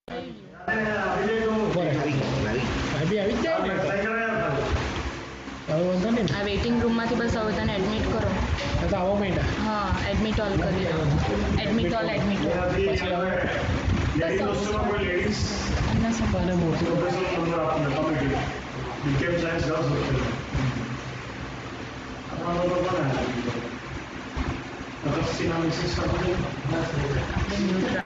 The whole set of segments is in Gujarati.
आ वेटिंग रूम में बस હવે તને એડમિટ કરો તો આવો મહિના હા એડમિટ ઓલ કરી દો એડમિટ ઓલ એડમિટ अन्ना संभाले मोटी बीकेम साइंस गर्ल्स हॉस्टल अपना लोग कौन है मतलब सिनेमेटिक्स का अपने न्यूट्रल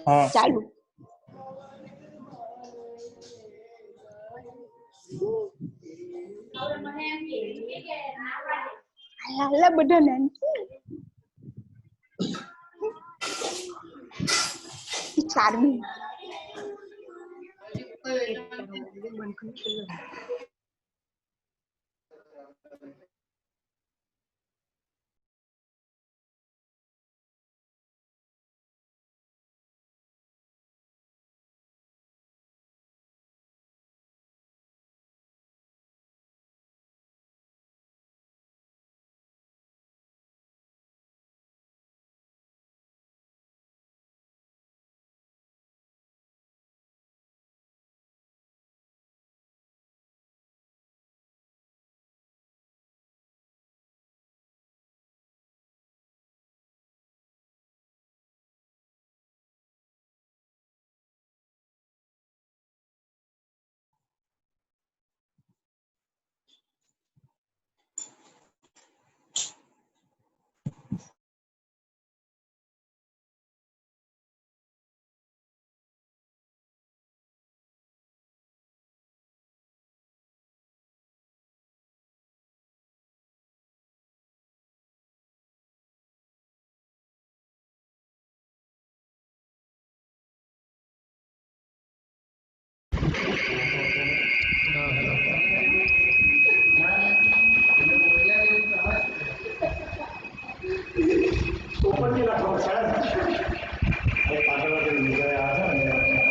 हाँ चालू अल्लाह બધા નાનકી 4મી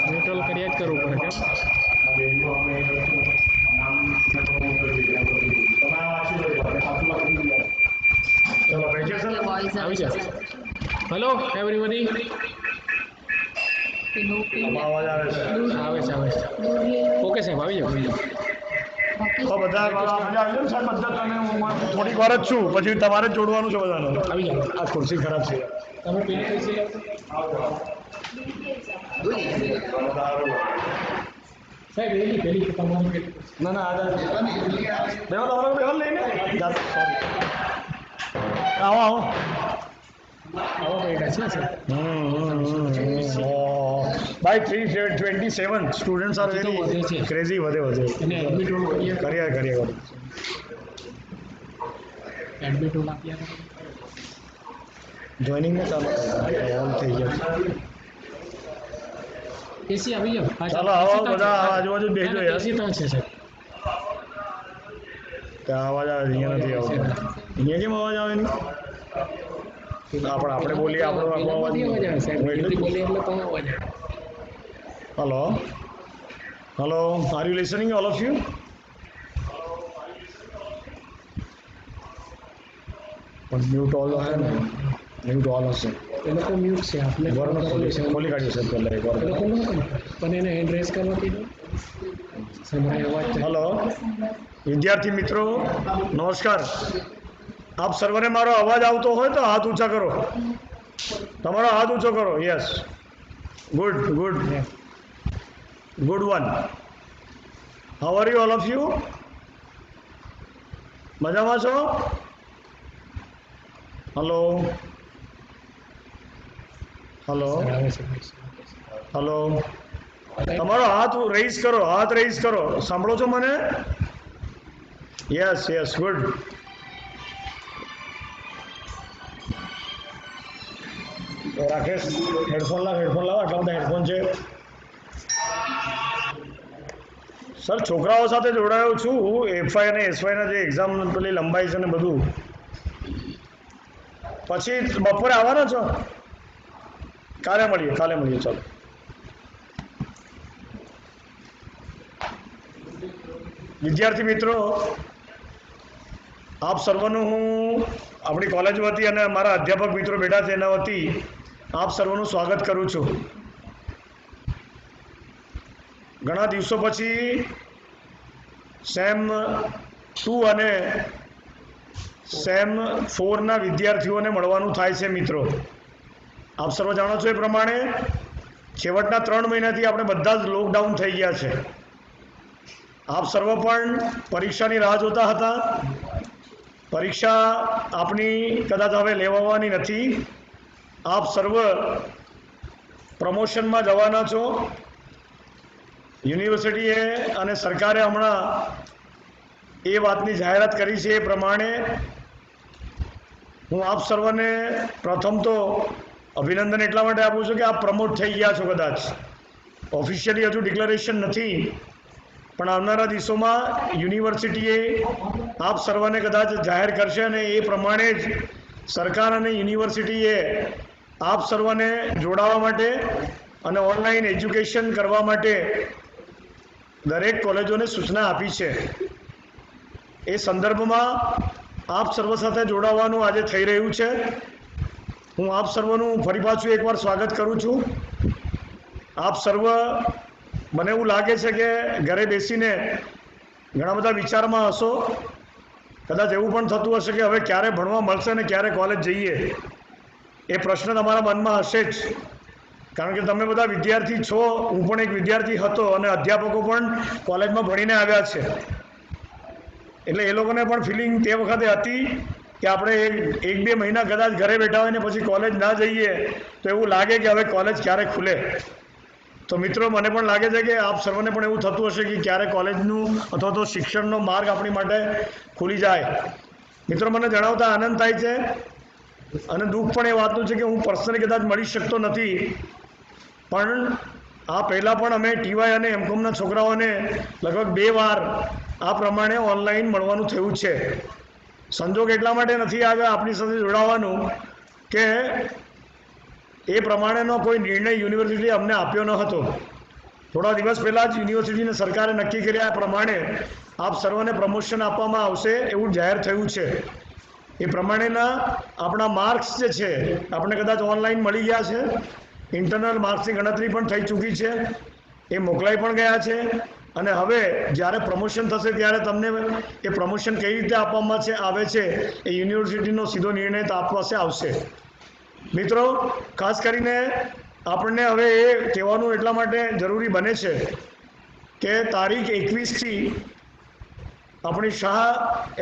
न्यूट्रल करिया ज करવું પડે કેમ ચલો વેકેશન આવી જા હેલો એવરીબડી અવાજ આવે છે આવે છે ઓકે સાહેબ આવી જાઓ તો બધા મજા આવી જાય સાહેબ બધા તમે થોડીક વાર જ છું પછી તમારે જ જોડવાનું છે બધાને આવી જાઓ આ ખુરશી ખરાબ છે તમે પેલી ખુરશી સાહેબ પેલી તમારી ના ના આ બેહો તમારો બેહો લઈને આવો આવો આવો બેટા છે સર ભાઈ 327 સ્ટુડન્ટ્સ આર વેરી ક્રેઝી વધે અને એડમિટ ઓન કરીએ એડમિટ ઓન આપ્યા જોઈનિંગ ને ચાલો ઓલ થઈ ગયા એસી આવી જાવ ચાલો આવો બધા આજુબાજુ બેસજો યાર એસી તો છે સાહેબ ત્યાં અવાજ આવે અહીંયા નથી આવતો અહીંયા કેમ અવાજ આવે નહીં આપણે બોલીએ આપણો અવાજ આવે સાહેબ બોલીએ એટલે તો અવાજ hello hello are you listening all of you પણ મ્યુટ ઓલ હે ને મ્યુટ ઓલ હશે એ લોકો મ્યુટ છે આપણે ખોલી કાઢ્યું છે પહેલાં એક વાર એ લોકો પણ એને હેન્ડ રેસ કરવા કીધું સંભળાય અવાજ હેલો વિદ્યાર્થી મિત્રો નમસ્કાર આપ સર્વને મારો અવાજ આવતો હોય તો હાથ ઊંચા કરો તમારો હાથ ઊંચો કરો yes good good good one how are you all of you મજામાં છો હલો હલો હલો તમારો હાથ રેઇઝ કરો સાંભળો છો મને yes yes good Rakesh headphone લાવ આટલા બધા હેડફોન છે સર છોકરાઓ સાથે જોડાયો છું એફઆઈ અને એસવાયના જે એક્ઝામ પેલી લંબાઈ છે ને બધું પછી બપોરે આવવાના છો? કાલે મળીએ ચાલો. વિદ્યાર્થી મિત્રો, આપ સર્વનું હું આપણી કોલેજ વતી અને અમારા અધ્યાપક મિત્રો બેઠા છે એના વતી આપ સર્વનું સ્વાગત કરું છું. ઘણા દિવસો પછી સેમ 2 અને સેમ 4ના વિદ્યાર્થીઓને મળવાનું થાય છે. મિત્રો, આપ સર્વ જાણો છો એ પ્રમાણે છેવટના 3 મહિનાથી આપણે બધા જ લોકડાઉન થઈ ગયા છે. આપ સર્વ પણ પરીક્ષાની રાહ જોતા હતા. પરીક્ષા આપણી કદાચ હવે લેવાવાની નથી. આપ સર્વ પ્રમોશનમાં જવાના છો. યુનિવર્સિટીએ અને સરકારે હમણાં એ વાતની જાહેરાત કરી છે એ પ્રમાણે હું આપ સર્વને પ્રથમ તો અભિનંદન એટલા માટે આપું છું કે આપ પ્રમોટ થઈ ગયા છો. કદાચ ઓફિશિયલી હજુ ડિક્લેરેશન નથી, પણ આવનારા દિવસોમાં યુનિવર્સિટીએ આપ સર્વને કદાચ જાહેર કરશે અને એ પ્રમાણે જ સરકાર અને યુનિવર્સિટીએ આપ સર્વને જોડાવા માટે અને ઓનલાઈન એજ્યુકેશન કરવા માટે દરેક કોલેજોને સૂચના આપી છે. એ સંદર્ભમાં આપ સર્વ સાથે જોડાવાનું આજે થઈ રહ્યું છે. હું આપ સર્વનું ફરી પાછું એકવાર સ્વાગત કરું છું. આપ સર્વ, મને એવું લાગે છે કે ઘરે બેસીને ઘણા બધા વિચારમાં હશો. કદાચ એવું પણ થતું હશે કે હવે ક્યારે ભણવા મળશે ને ક્યારે કોલેજ જઈએ, એ પ્રશ્ન તમારા મનમાં હશે જ. કારણ કે તમે બધા વિદ્યાર્થી છો, હું પણ એક વિદ્યાર્થી હતો અને અધ્યાપકો પણ કોલેજમાં ભણીને આવ્યા છે. એટલે એ લોકોને પણ ફિલિંગ તે વખતે હતી કે આપણે 1-2 મહિના કદાચ ઘરે બેઠા હોય ને પછી કોલેજ ના જઈએ તો એવું લાગે કે હવે કોલેજ ક્યારે ખુલે. તો મિત્રો, મને પણ લાગે છે કે આપ સર્વને પણ એવું થતું હશે કે ક્યારે કોલેજનું અથવા તો શિક્ષણનો માર્ગ આપણી માટે ખુલી જાય. મિત્રો, મને જણાવતા આનંદ થાય છે અને દુઃખ પણ એ વાતનું છે કે હું પર્સનલી કદાચ મળી શકતો નથી, પણ આ પહેલાં પણ અમે ટીવાય અને એમકોમના છોકરાઓને લગભગ 2 વાર આ પ્રમાણે ઓનલાઈન મળવાનું થયું છે. સંજોગ એટલા માટે નથી આવ્યા આપણી સાથે જોડાવાનું કે એ પ્રમાણેનો કોઈ નિર્ણય યુનિવર્સિટીએ અમને આપ્યો ન હતો. થોડા દિવસ પહેલાં જ યુનિવર્સિટીને સરકારે નક્કી કર્યા પ્રમાણે આપ સર્વને પ્રમોશન આપવામાં આવશે એવું જાહેર થયું છે. એ પ્રમાણેના આપણા માર્ક્સ જે છે આપણે કદાચ ઓનલાઈન મળી ગયા છે. ઇન્ટરનલ માર્ક્સની ગણતરી પણ થઈ ચૂકી છે, એ મોકલાઈ પણ ગયા છે. અને હવે જ્યારે પ્રમોશન થશે ત્યારે તમને એ પ્રમોશન કઈ રીતે આપવામાં આવે છે એ યુનિવર્સિટીનો સીધો નિર્ણય તો આપવાશે આવશે. મિત્રો, ખાસ કરીને આપણને હવે એ કહેવાનું એટલા માટે જરૂરી બને છે કે તારીખ 21થી આપણી શાહ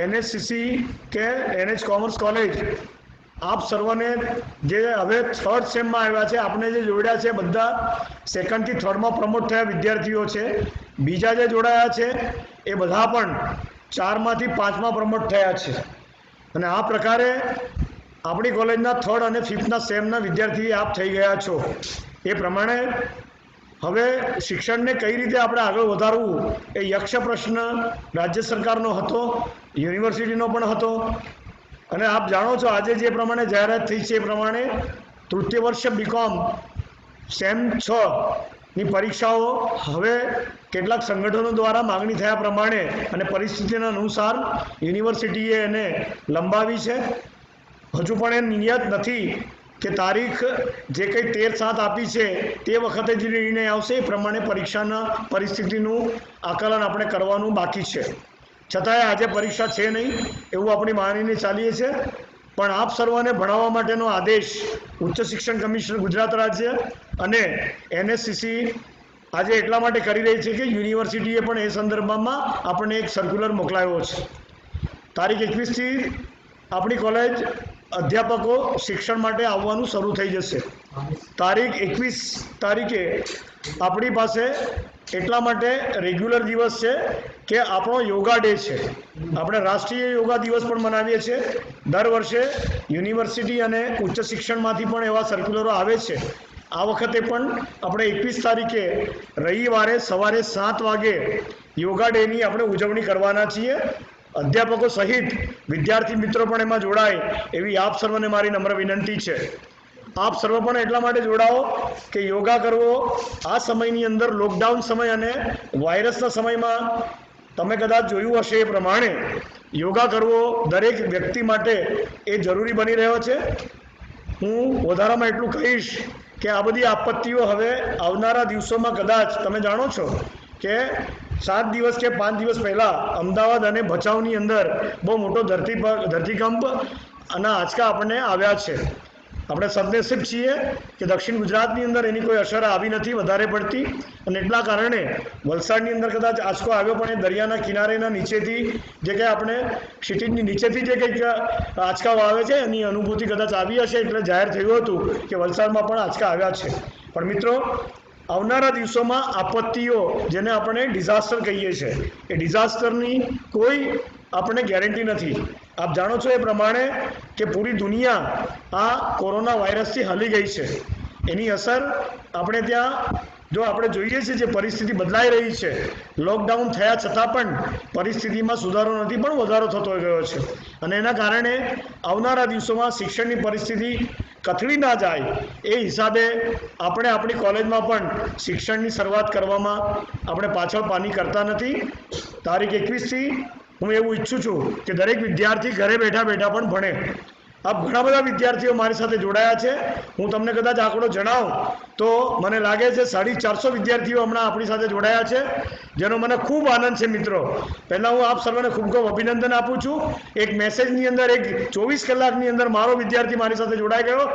NHCC કે NH કોમર્સ કોલેજ આપ સર્વને જે હવે 3rd સેમમાં આવ્યા છે, આપણે જે જોડ્યા છે બધા 2nd થી 3rd પ્રમોટ થયા વિદ્યાર્થીઓ છે. બીજા જે જોડાયા છે એ બધા પણ 4માંથી 5માં પ્રમોટ થયા છે. અને આ પ્રકારે આપણી કોલેજના 3rd અને 5થના સેમના વિદ્યાર્થી આપ થઈ ગયા છો. એ પ્રમાણે હવે શિક્ષણને કઈ રીતે આપણે આગળ વધારવું એ યક્ષ પ્રશ્ન રાજ્ય સરકારનો હતો, યુનિવર્સિટીનો પણ હતો. અને આપ જાણો છો આજે જે પ્રમાણે જાહેરાત થઈ છે એ પ્રમાણે 3ય વર્ષ BCom સેમ 6ની પરીક્ષાઓ હવે કેટલાક સંગઠનો દ્વારા માગણી થયા પ્રમાણે અને પરિસ્થિતિના અનુસાર યુનિવર્સિટીએ એને લંબાવી છે. હજુ પણ એ નિયત નથી કે તારીખ જે કંઈ 13/7 આપી છે તે વખતે જે નિર્ણય આવશે એ પ્રમાણે પરીક્ષાના પરિસ્થિતિનું આકલન આપણે કરવાનું બાકી છે. છતાંય આજે પરીક્ષા છે નહીં એવું આપણી માનીને ચાલીએ છીએ. પણ આપ સર્વને ભણાવવા માટેનો આદેશ ઉચ્ચ શિક્ષણ કમિશન ગુજરાત રાજ્ય અને NHCC આજે એટલા માટે કરી રહી છે કે યુનિવર્સિટીએ પણ એ સંદર્ભમાં આપણને એક સર્ક્યુલર મોકલાવ્યો છે. તારીખ 21થી આપણી કોલેજ અધ્યાપકો શિક્ષણ માટે આવવાનું શરૂ થઈ જશે. તારીખ 21 તારીખે આપણી પાસે એટલા માટે રેગ્યુલર દિવસ છે કે આપણો યોગા ડે છે. આપણે રાષ્ટ્રીય યોગા દિવસ પણ મનાવીએ છીએ. દર વર્ષે યુનિવર્સિટી અને ઉચ્ચ શિક્ષણમાંથી પણ એવા સર્ક્યુલરો આવે છે. આ વખતે પણ આપણે 21 તારીખે રવિવારે સવારે 7 વાગે યોગા ડેની આપણે ઉજવણી કરવાના છીએ. અધ્યાપકો સહિત વિદ્યાર્થી મિત્રો પણ એમાં જોડાય એવી આપ સર્વને મારી નમ્ર વિનંતી છે. આપ સર્વ પણ એટલા માટે જોડાઓ કે યોગા કરવો આ સમયની અંદર લોકડાઉન સમય અને વાયરસના સમયમાં તમે કદાચ જોયું હશે એ પ્રમાણે યોગા કરવો દરેક વ્યક્તિ માટે એ જરૂરી બની રહ્યો છે. હું વધારામાં એટલું કહીશ કે આ બધી આપત્તિઓ હવે આવનારા દિવસોમાં કદાચ તમે જાણો છો કે 7 દિવસ કે 5 દિવસ પહેલાં અમદાવાદ અને ભચાઉની અંદર બહુ મોટો ધરતીકંપ અને આંચકા આપણને આવ્યા છે. આપણે સદનસીબ છીએ કે દક્ષિણ ગુજરાતની અંદર એની કોઈ અસર આવી નથી વધારે પડતી અને એટલા કારણે વલસાડની અંદર કદાચ આંચકો આવ્યો પણ એ દરિયાના કિનારેના નીચેથી જે કંઈ આપણે ક્ષિતિજની નીચેથી જે કંઈક આંચકાઓ આવે છે એની અનુભૂતિ કદાચ આવી હશે એટલે જાહેર થયું હતું કે વલસાડમાં પણ આંચકા આવ્યા છે. પણ મિત્રો આવનારા દિવસોમાં આપત્તિઓ જેને આપણે ડિઝાસ્ટર કહીએ છીએ એ ડિઝાસ્ટરની કોઈ આપણને ગેરંટી નથી. આપ જાણો છો એ પ્રમાણે કે પૂરી દુનિયા આ કોરોના વાયરસથી હલી ગઈ છે. એની અસર આપણે ત્યાં જો આપણે જોઈએ છીએ જે પરિસ્થિતિ બદલાઈ રહી છે, લોકડાઉન થયા છતાં પણ પરિસ્થિતિમાં સુધારો નથી પણ વધારો થતો ગયો છે અને એના કારણે આવનારા દિવસોમાં શિક્ષણની પરિસ્થિતિ કથળી ના જાય એ હિસાબે આપણે આપણી કોલેજમાં પણ શિક્ષણની શરૂઆત કરવામાં આપણે પાછળ પાની કરતા નથી. તારીખ 21થી હું એવું ઈચ્છું છું કે દરેક વિદ્યાર્થી ઘરે બેઠા બેઠા પણ ભણે. આપ ઘણા બધા વિદ્યાર્થીઓ મારી સાથે જોડાયા છે. હું તમને કદાચ આંકડો જણાવું તો મને લાગે છે 450 વિદ્યાર્થીઓ હમણાં આપણી સાથે જોડાયા છે, જેનો મને ખૂબ આનંદ છે. મિત્રો પહેલાં હું આપ સર્વને ખૂબ ખૂબ અભિનંદન આપું છું. એક મેસેજની અંદર એક 24 કલાકની અંદર મારો વિદ્યાર્થી મારી સાથે જોડાઈ ગયો.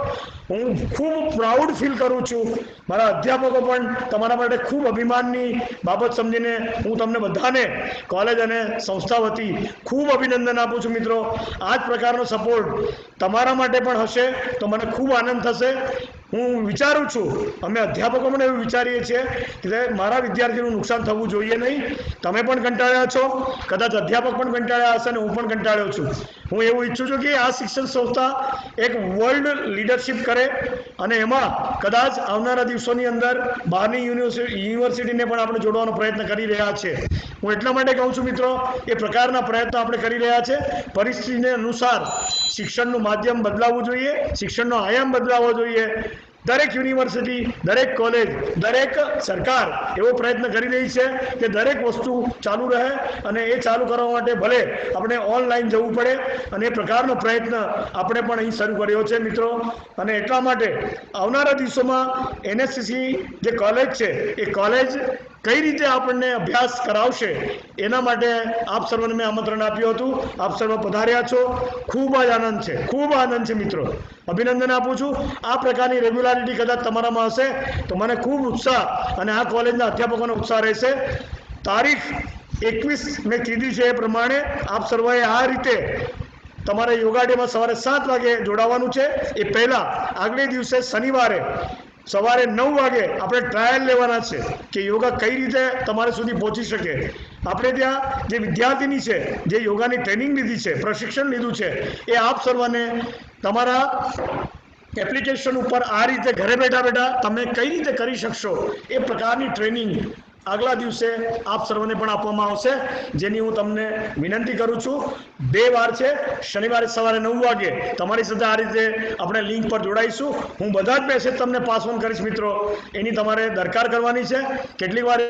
હું ખૂબ પ્રાઉડ ફીલ કરું છું. મારા અધ્યાપકો પણ તમારા માટે ખૂબ અભિમાનની બાબત સમજીને હું તમને બધાને કોલેજ અને સંસ્થા વતી ખૂબ અભિનંદન આપું છું. મિત્રો આ જ પ્રકારનો સપોર્ટ તમારા માટે પણ હશે તો મને ખૂબ આનંદ થશે. હું વિચારું છું, અમે અધ્યાપકો પણ એવું વિચારીએ છીએ કે મારા વિદ્યાર્થીનું નુકસાન થવું જોઈએ નહીં. તમે પણ કંટાળ્યા છો, કદાચ અધ્યાપક પણ કંટાળ્યા હશે અને હું પણ કંટાળ્યો છું. હું એવું ઈચ્છું છું કે આ શિક્ષણ સંસ્થા એક વર્લ્ડ લીડરશિપ કરે અને એમાં કદાચ આવનારા દિવસોની અંદર બહારની યુનિવર્સિટીને પણ આપણે જોડવાનો પ્રયત્ન કરી રહ્યા છે. હું એટલા માટે કહું છું મિત્રો, એ પ્રકારના પ્રયત્નો આપણે કરી રહ્યા છે. પરિસ્થિતિને અનુસાર શિક્ષણનું માધ્યમ બદલાવવું જોઈએ, શિક્ષણનો આયામ બદલાવવો જોઈએ. દરેક યુનિવર્સિટી, દરેક કોલેજ, દરેક સરકાર એવો પ્રયત્ન કરી રહી છે કે દરેક વસ્તુ ચાલુ રહે અને એ ચાલુ કરવા માટે ભલે આપણે ઓનલાઈન જવું પડે અને એ પ્રકારનો પ્રયત્ન આપણે પણ અહીં શરૂ કર્યો છે. મિત્રો અને એટલા માટે આવનારા દિવસોમાં એનએસસીસી જે કોલેજ છે એ કોલેજ કઈ રીતે આપણને અભ્યાસ કરાવશે એના માટે આપ સર્વને મેં આમંત્રણ આપ્યું હતું. આપ સર્વ પધાર્યા છો, ખૂબ જ આનંદ છે, ખૂબ આનંદ છે. મિત્રો અભિનંદન આપું છું. આ પ્રકારની રેગ્યુલારિટી કદાચ તમારામાં હશે તો મને ખૂબ ઉત્સાહ અને આ કોલેજના અધ્યાપકોનો ઉત્સાહ રહેશે. તારીખ 21 મેં કીધી છે એ પ્રમાણે આપ સર્વએ આ રીતે તમારે યોગા ડેમાં સવારે 7 વાગે જોડાવાનું છે. એ પહેલાં આગલે દિવસે શનિવારે સવારે 9 વાગે આપણે ટ્રાયલ લેવાના છે કે યોગા કઈ રીતે તમારે સુધી પહોંચી શકે. આપણે ત્યાં જે વિદ્યાર્થીની છે, જે યોગાની ટ્રેનિંગ લીધી છે, પ્રશિક્ષણ લીધું છે, એ આપ સર્વને તમારા એપ્લિકેશન ઉપર આ રીતે ઘરે બેઠા બેઠા તમે કઈ રીતે કરી શકશો એ પ્રકારની ટ્રેનિંગ આગલા દિવસે આપ સર્વને પણ આપવામાં આવશે, જેની હું તમને વિનંતી કરું છું. 2 વાર છે, શનિવારે સવારે 9 વાગે તમારી સાથે આ રીતે આપણે લિંક પર જોડાઈશું. હું બધા જ મેસેજ તમને પાસ ઓન કરીશ. મિત્રો એની તમારે દરકાર કરવાની છે. કેટલીક વાર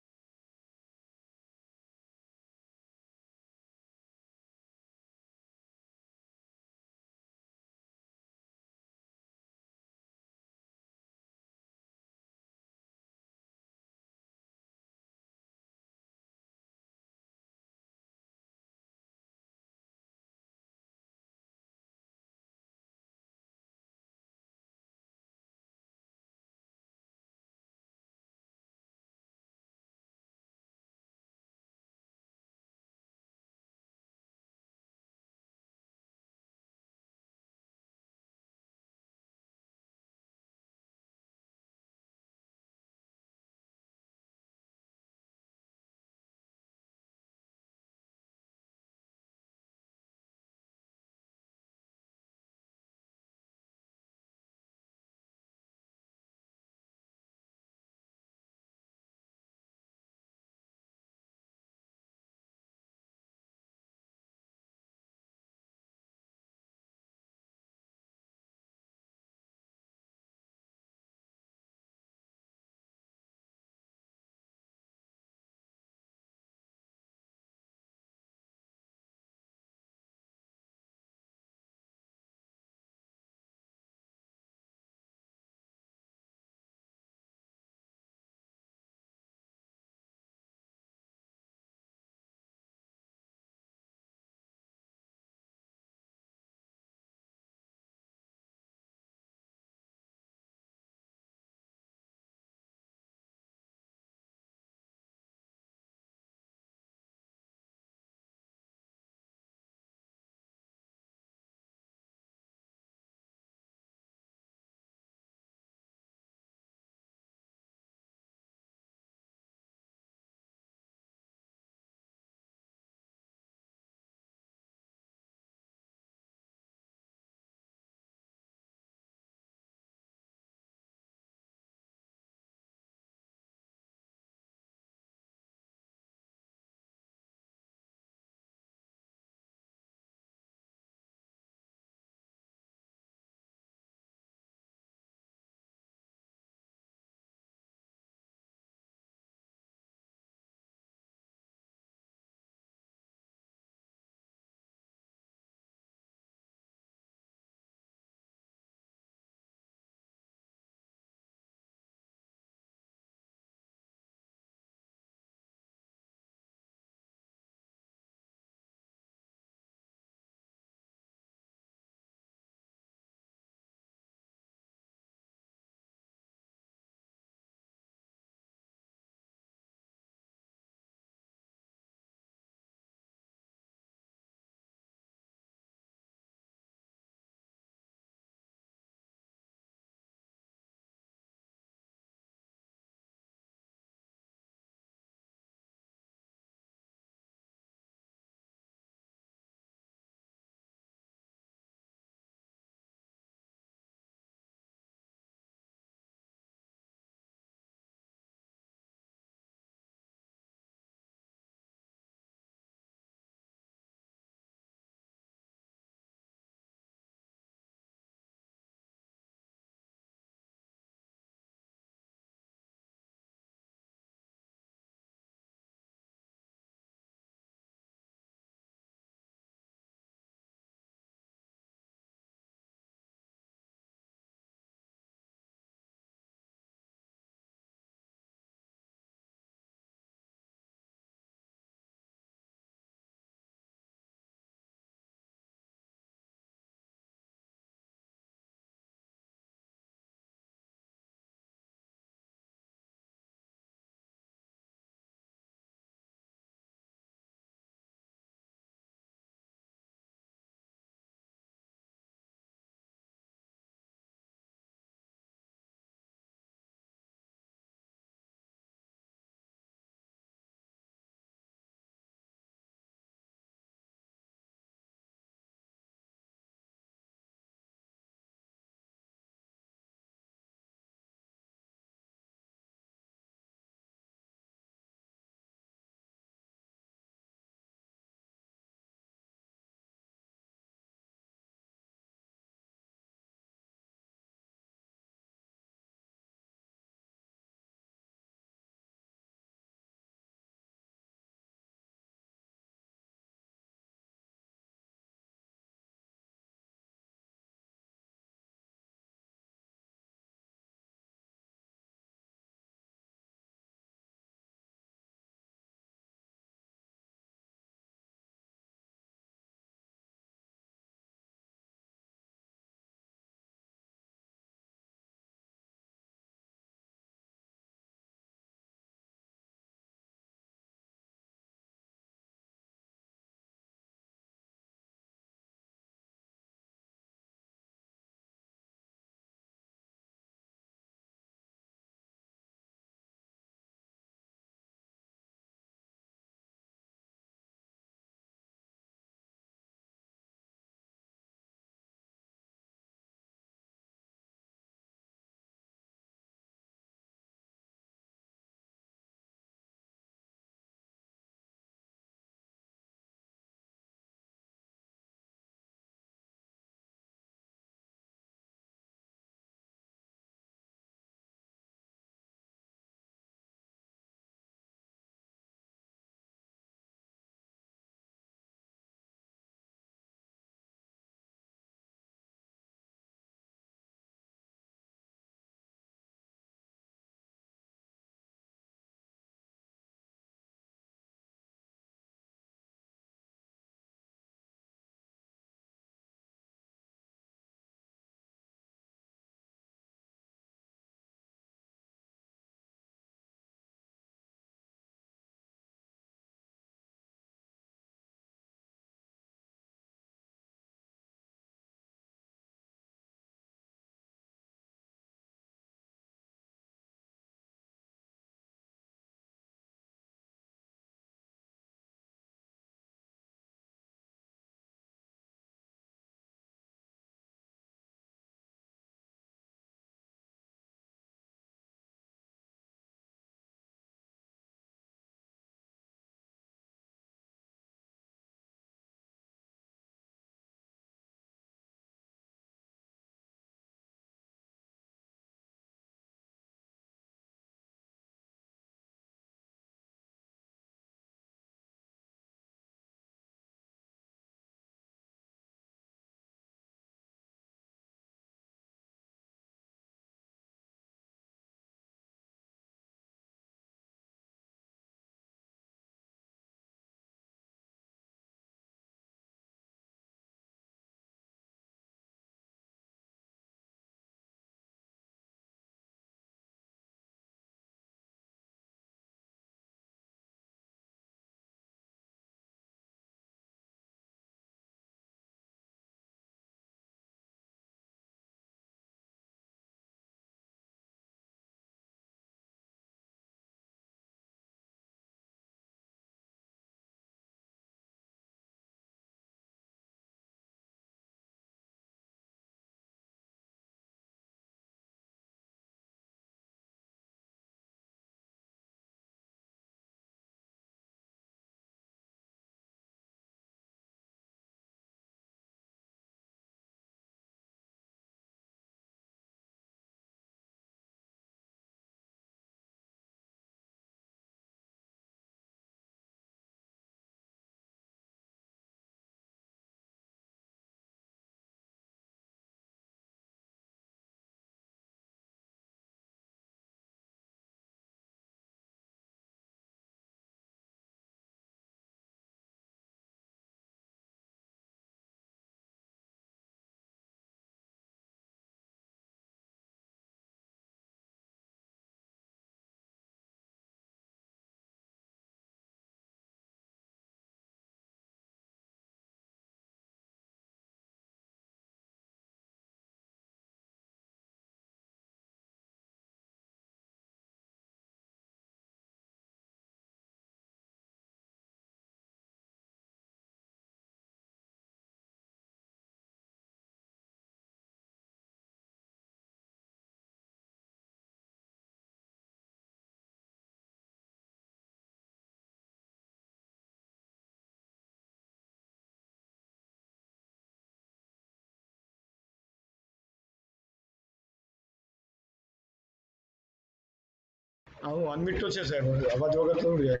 હા હું અનમિટ તો છે સાહેબ, અવાજ વગર થોડું જાય.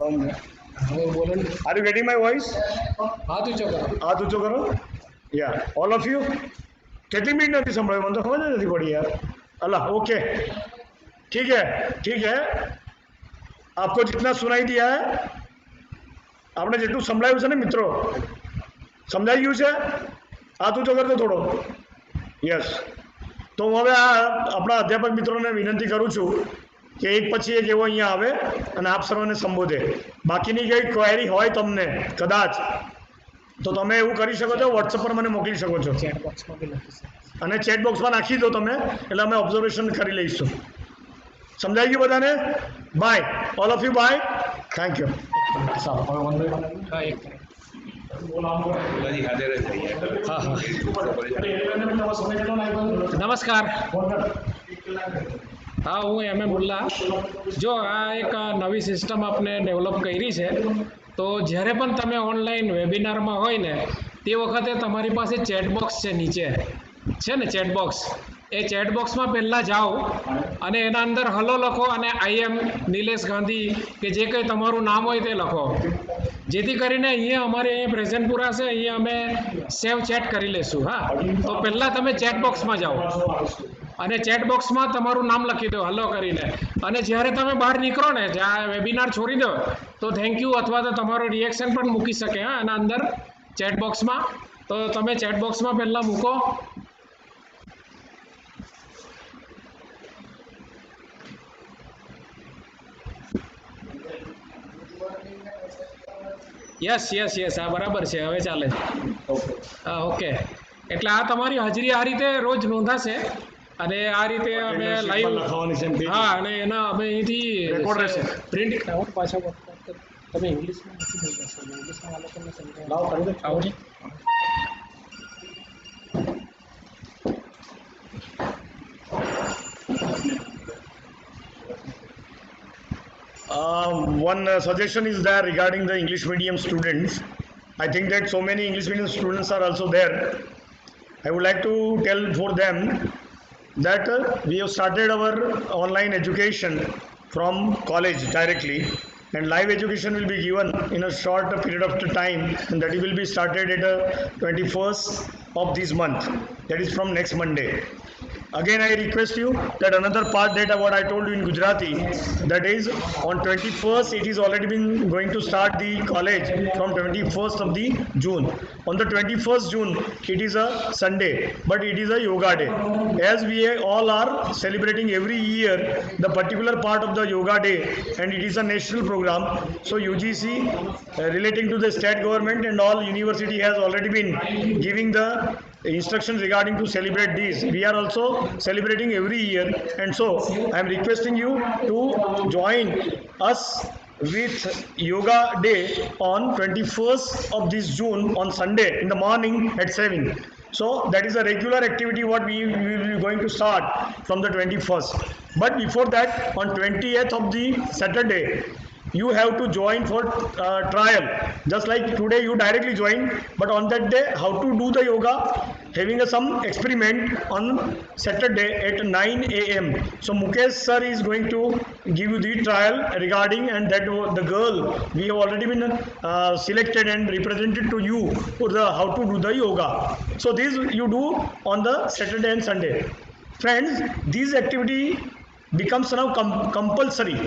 હવે બોલો ને. Are you getting my voice? હાથ ઊંચો કરો. હાથ ઊંચો કરો. યા ઓલ ઓફ યુ. કેટલી મિનિટ નથી સંભળાયું? મને તો ખબર જ નથી પડી યાર. अल्लाह ओके ठीक है आपको जितना सुनाई दिया है आपने જેટલું સંભળાયું છે ને મિત્રો, સમજાઈ ગયું છે? હાથ ઊંચો કરજો થોડો. યસ. તો હું હવે આ આપણા અધ્યાપક મિત્રોને વિનંતી કરું છું કે એક પછી એક એવો અહીંયા આવે અને આપ સર્વને સંબોધે. બાકીની કંઈ ક્વેરી હોય તમને કદાચ તો તમે એવું કરી શકો છો, વોટ્સઅપ પર મને મોકલી શકો છો ચેટ બોક્સમાં બી લખી શકો. અને ચેટ બોક્સમાં નાખી દો તમે, એટલે અમે ઓબ્ઝર્વેશન કરી લઈશું. સમજાઈ ગયું બધાને? Bye all of you, bye, thank you. સારું, હવે વન બાય વન. હા, એક નમસ્કાર. હા, હું એમ મુલ્લા. જો આ એક નવી સિસ્ટમ આપણે ડેવલપ કરી છે, તો જ્યારે પણ તમે ઓનલાઈન વેબિનારમાં હોય ને તે વખતે તમારી પાસે ચેટબોક્સ છે, નીચે છે ને ચેટબોક્સ. એ ચેટબોક્સમાં પહેલાં જાઓ અને એના અંદર હલો લખો અને આઈ એમ નિલેશ ગાંધી કે જે કંઈ તમારું નામ હોય તે લખો, જેથી કરીને અહીંયા અમારે અહીંયા પ્રેઝન્ટ પૂરા છે, અહીંયા અમે સેવ ચેટ કરી લેશું. હા, તો પહેલાં તમે ચેટબોક્સમાં જાઓ અને ચેટબોક્સમાં તમારું નામ લખી દો હલો કરીને, અને જ્યારે તમે બહાર નીકળો ને, જ્યાં વેબિનાર છોડી દો તો થેન્ક યુ અથવા તો તમારો રિએક્શન પણ મૂકી શકે. હા, એના અંદર ચેટબોક્સમાં. તો તમે ચેટબોક્સમાં પહેલાં મૂકો. યસ હા બરાબર છે, હવે ચાલે છે. હા, ઓકે. એટલે આ તમારી હાજરી આ રીતે રોજ નોંધાશે અને આ રીતે અમે લાઈવ. હા, અને એના અમે અહીંથી પ્રિન્ટ પાછા તમે ઇંગ્લિશમાં નથી બોલતા સર, ઇંગ્લિશમાં આ લોકોને સમજાવો. આવડે? One suggestion is there regarding the English medium students. I think that so many English medium students are also there. I would like to tell for them that we have started our online education from college directly, and live education will be given in a short period of time, and that will be started at 21st of this month, that is from next Monday. Again, I request you that another part that what I told you in Gujarati, that is on 21st, it is already been going to start the college from 21st of the June. On the 21st June, it is a Sunday, but it is a yoga day. As we all are celebrating every year the particular part of the yoga day, and it is a national program. So UGC relating to the state government and all university has already been giving the instructions regarding to celebrate these. We are also celebrating every year, and so I am requesting you to join us with yoga day on 21st of this June on Sunday in the morning at 7. So that is a regular activity what we will be going to start from the 21st. But before that, on 20th of the Saturday, you have to join for trial. Just like today you directly join, but on that day how to do the yoga, having some experiment on Saturday at 9 a.m. So Mukesh sir is going to give you the trial regarding, and that the girl we have already been selected and represented to you for the how to do the yoga. So this you do on the Saturday and Sunday. Friends, this activity becomes now compulsory.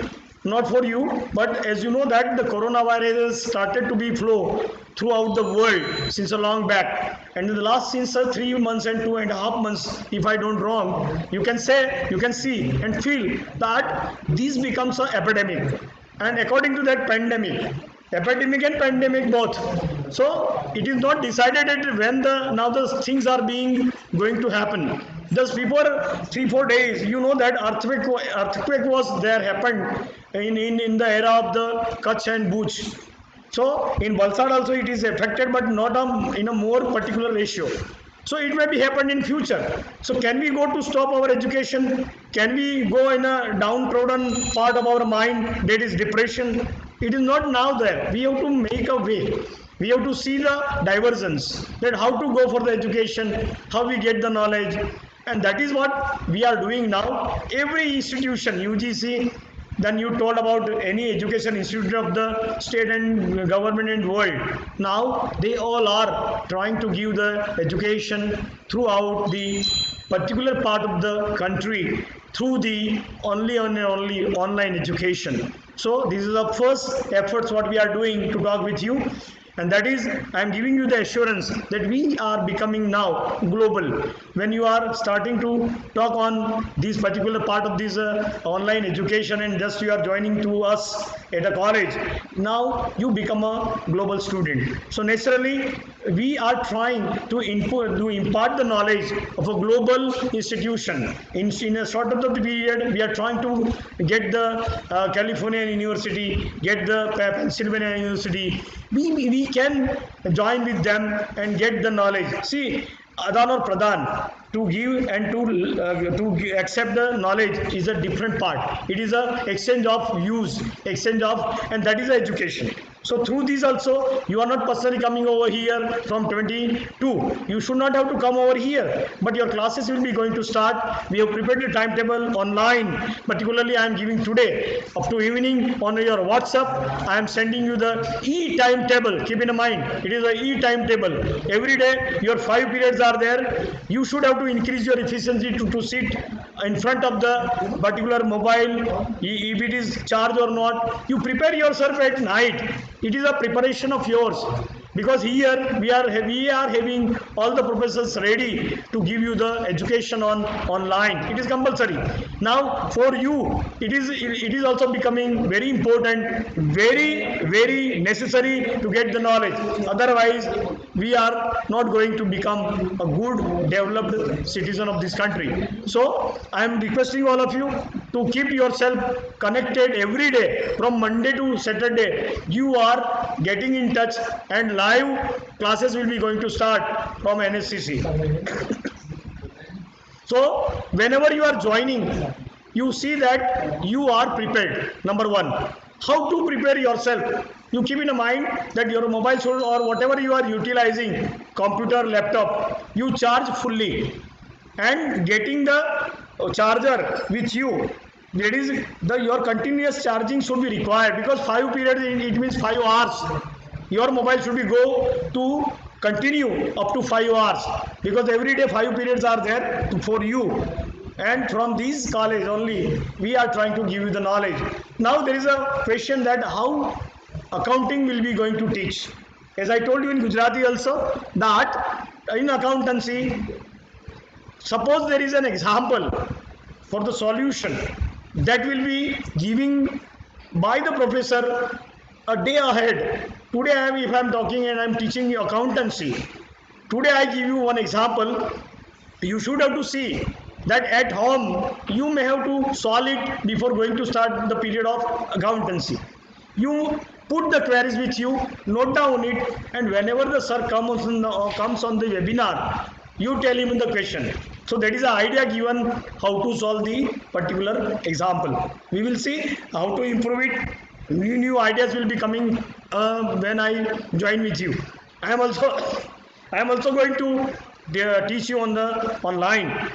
Not for you, but as you know that the coronavirus has started to be flow throughout the world since a long back, and in the last since 3 months and 2.5 months, if I don't wrong, you can see and feel that this becomes an epidemic, and according to that epidemic and pandemic both, So it is not decided that when now the things are being going to happen. Just before 3-4 days, you know that earthquake was there, happened in the era of the Kutch and Bhuj. So in Valsad also it is affected, but not in a more particular ratio. So it may be happened in future. So can we go to stop our education? Can we go in a downtrodden part of our mind, that is depression? It is not now there. We have to make a way. We have to see the divergence, that how to go for the education, how we get the knowledge, and that is what we are doing now. Every institution, UGC, then you told about any education institute of the state and government and world. Now they all are trying to give the education throughout the particular part of the country through the only online education. So this is the first efforts what we are doing to talk with you. And that is, I am giving you the assurance that we are becoming now global. When you are starting to talk on this particular part of this online education, and just you are joining to us at a college, now you become a global student. So naturally, we are trying to impart the knowledge of a global institution. In a short of the period, we are trying to get the California University, get the Pennsylvania University. We can join with them and get the knowledge. See, Adan or Pradhan, to give and to accept the knowledge is a different part. It is a exchange of use, and that is education. So through this also, you are not personally coming over here from 22. You should not have to come over here, but your classes will be going to start. We have prepared the timetable online. Particularly, I am giving today up to evening on your WhatsApp. I am sending you the e-timetable. Keep in mind, it is a e-timetable. Every day, your 5 periods are there. You should have to increase your efficiency to sit in front of the particular mobile, if it is charged or not. You prepare yourself at night. It is a preparation of yours, because here we are having all the professors ready to give you the education online. It is compulsory. Now for you, it is also becoming very important, very necessary to get the knowledge. Otherwise, we are not going to become a good developed citizen of this country. So I am requesting all of you to keep yourself connected every day from Monday to Saturday. You are getting in touch, and live classes will be going to start from NSCC. So whenever you are joining, you see that you are prepared. Number one, how to prepare yourself. You keep in mind that your mobile phone or whatever you are utilizing, computer, laptop, you charge fully, and getting the charger with you. That is, your continuous charging should be required, because 5 periods, it means 5 hours. Your mobile should be go to continue up to 5 hours, because every day 5 periods are there for you. And from this college only, we are trying to give you the knowledge. Now there is a question that how accounting will be going to teach. As I told you in Gujarati also, that in accountancy, suppose there is an example for the solution that will be giving by the professor a day ahead. Today if I am talking and I am teaching you accountancy, today I give you one example. You should have to see that at home you may have to solve it before going to start the period of accountancy. You put the queries with you, note down it, and whenever the sir comes on the webinar, you tell him the question. So that is the idea given how to solve the particular example. We will see how to improve it. New ideas will be coming when I join with you. I am also going to teach you on the online.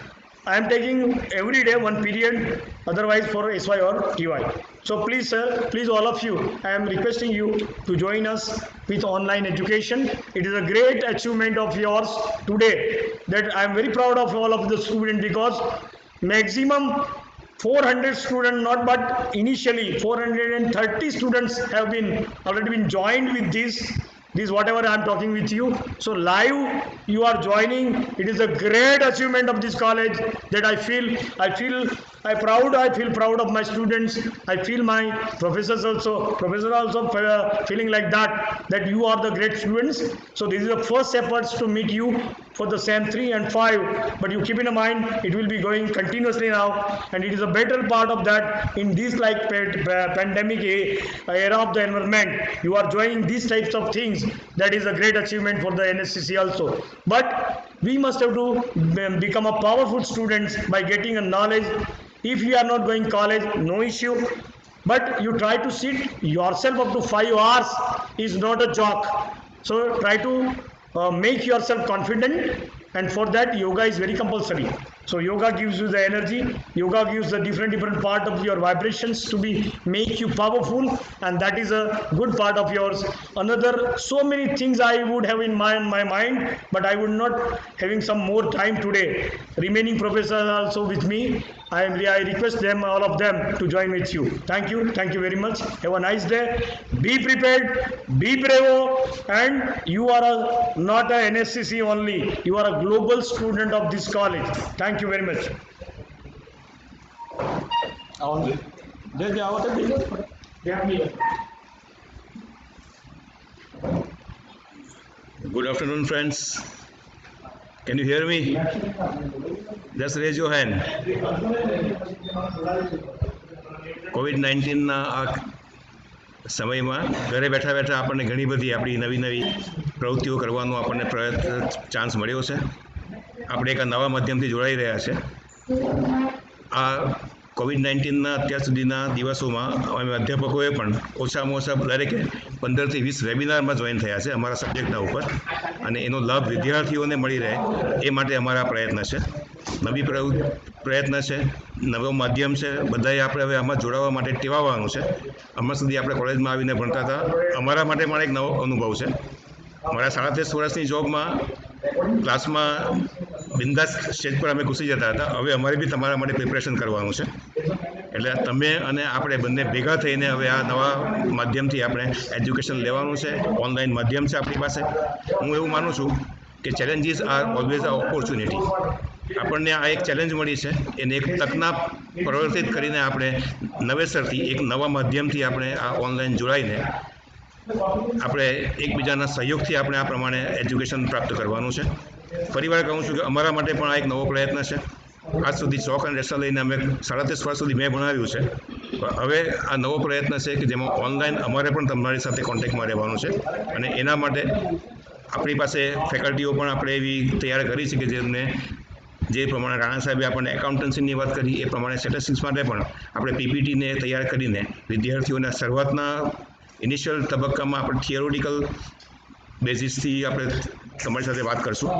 I am taking every day one period, otherwise for SY or TY. So please sir, please all of you, I am requesting you to join us with online education. It is a great achievement of yours today, that I am very proud of all of the students, because maximum 400 students, not but initially 430 students have already been joined with this, this whatever I am talking with you. So live you are joining. It is a great achievement of this college that I feel proud of my students. I feel my professors also feeling like that you are the great students. So this is the first efforts to meet you for the SEM 3 and 5, but you keep in mind it will be going continuously now, and it is a better part of that in this like pandemic era of the environment. You are joining these types of things. That is a great achievement for the NSCC also. But we must have to become a powerful students by getting a knowledge. If you are not going college, no issue, but you try to sit yourself up to 5 hours is not a joke. So try to make yourself confident, and for that yoga is very compulsory. So yoga gives you the energy, yoga gives the different part of your vibrations to be make you powerful, and that is a good part of yours. Another so many things I would have in my mind, but I would not having some more time today. Remaining professors also with me, I request them, all of them, to join with you. Thank you very much. Have a nice day. Be prepared, be brave, and you are not a NSCC only, you are a global student of this college. Thank you very much. Good afternoon, friends. Can you hear me? Just raise your hand. COVID-19 ના આ સમયમાં ઘરે બેઠા બેઠા આપણને ઘણી બધી આપણી નવી પ્રવૃત્તિઓ કરવાનો આપણને ચાન્સ મળ્યો છે. આપણે એક નવા માધ્યમથી જોડાઈ રહ્યા છે. આ કોવિડ-19ના અત્યાર સુધીના દિવસોમાં અમે અધ્યાપકોએ પણ ઓછામાં ઓછા દરેકે 15 થી 20 વેબિનારમાં જોઈન થયા છે અમારા સબ્જેક્ટના ઉપર, અને એનો લાભ વિદ્યાર્થીઓને મળી રહે એ માટે અમારા પ્રયત્ન છે. નવી પ્રયત્ન છે, નવો માધ્યમ છે. બધાએ આપણે હવે આમાં જોડાવા માટે ટેવાવાનું છે. હમણાં સુધી આપણે કોલેજમાં આવીને ભણતા હતા, અમારા માટે પણ એક નવો અનુભવ છે. મારા 37 વર્ષની જોબમાં ક્લાસમાં બિંદાસ સ્ટેજ પર અમે ઘૂસી જતા હતા. હવે અમારે બી તમારા માટે પ્રિપરેશન કરવાનું છે. એટલે તમે અને આપણે બંને ભેગા થઈને હવે આ નવા માધ્યમથી આપણે એજ્યુકેશન લેવાનું છે. ઓનલાઈન માધ્યમ છે આપણી પાસે. હું એવું માનું છું કે challenges are always a opportunity. આપણને આ એક ચેલેન્જ મળી છે, એને એક તકના પરિવર્તિત કરીને આપણે નવેસરથી એક નવા માધ્યમથી આપણે આ ઓનલાઈન જોડાઈને આપણે એકબીજાના સહયોગથી આપણે આ પ્રમાણે એજ્યુકેશન પ્રાપ્ત કરવાનું છે. ફરીવાર કહું છું કે અમારા માટે પણ આ એક નવો પ્રયત્ન છે. આજ સુધી ચોક અને રેસા લઈને અમે 37 વર્ષ સુધી મેં ભણાવ્યું છે. હવે આ નવો પ્રયત્ન છે કે જેમાં ઓનલાઈન અમારે પણ તમારી સાથે કોન્ટેક્ટમાં રહેવાનું છે, અને એના માટે આપણી પાસે ફેકલ્ટીઓ પણ આપણે એવી તૈયાર કરી છે કે જેમને જે પ્રમાણે રાણા સાહેબે આપણને એકાઉન્ટન્સીની વાત કરી એ પ્રમાણે સ્ટેટિસ્ટિક્સ માટે પણ આપણે પીપીટીને તૈયાર કરીને વિદ્યાર્થીઓના શરૂઆતના ઇનિશિયલ તબક્કામાં આપણે થિયોરિટિકલ બેઝિસથી આપણે તમારી સાથે વાત કરશું.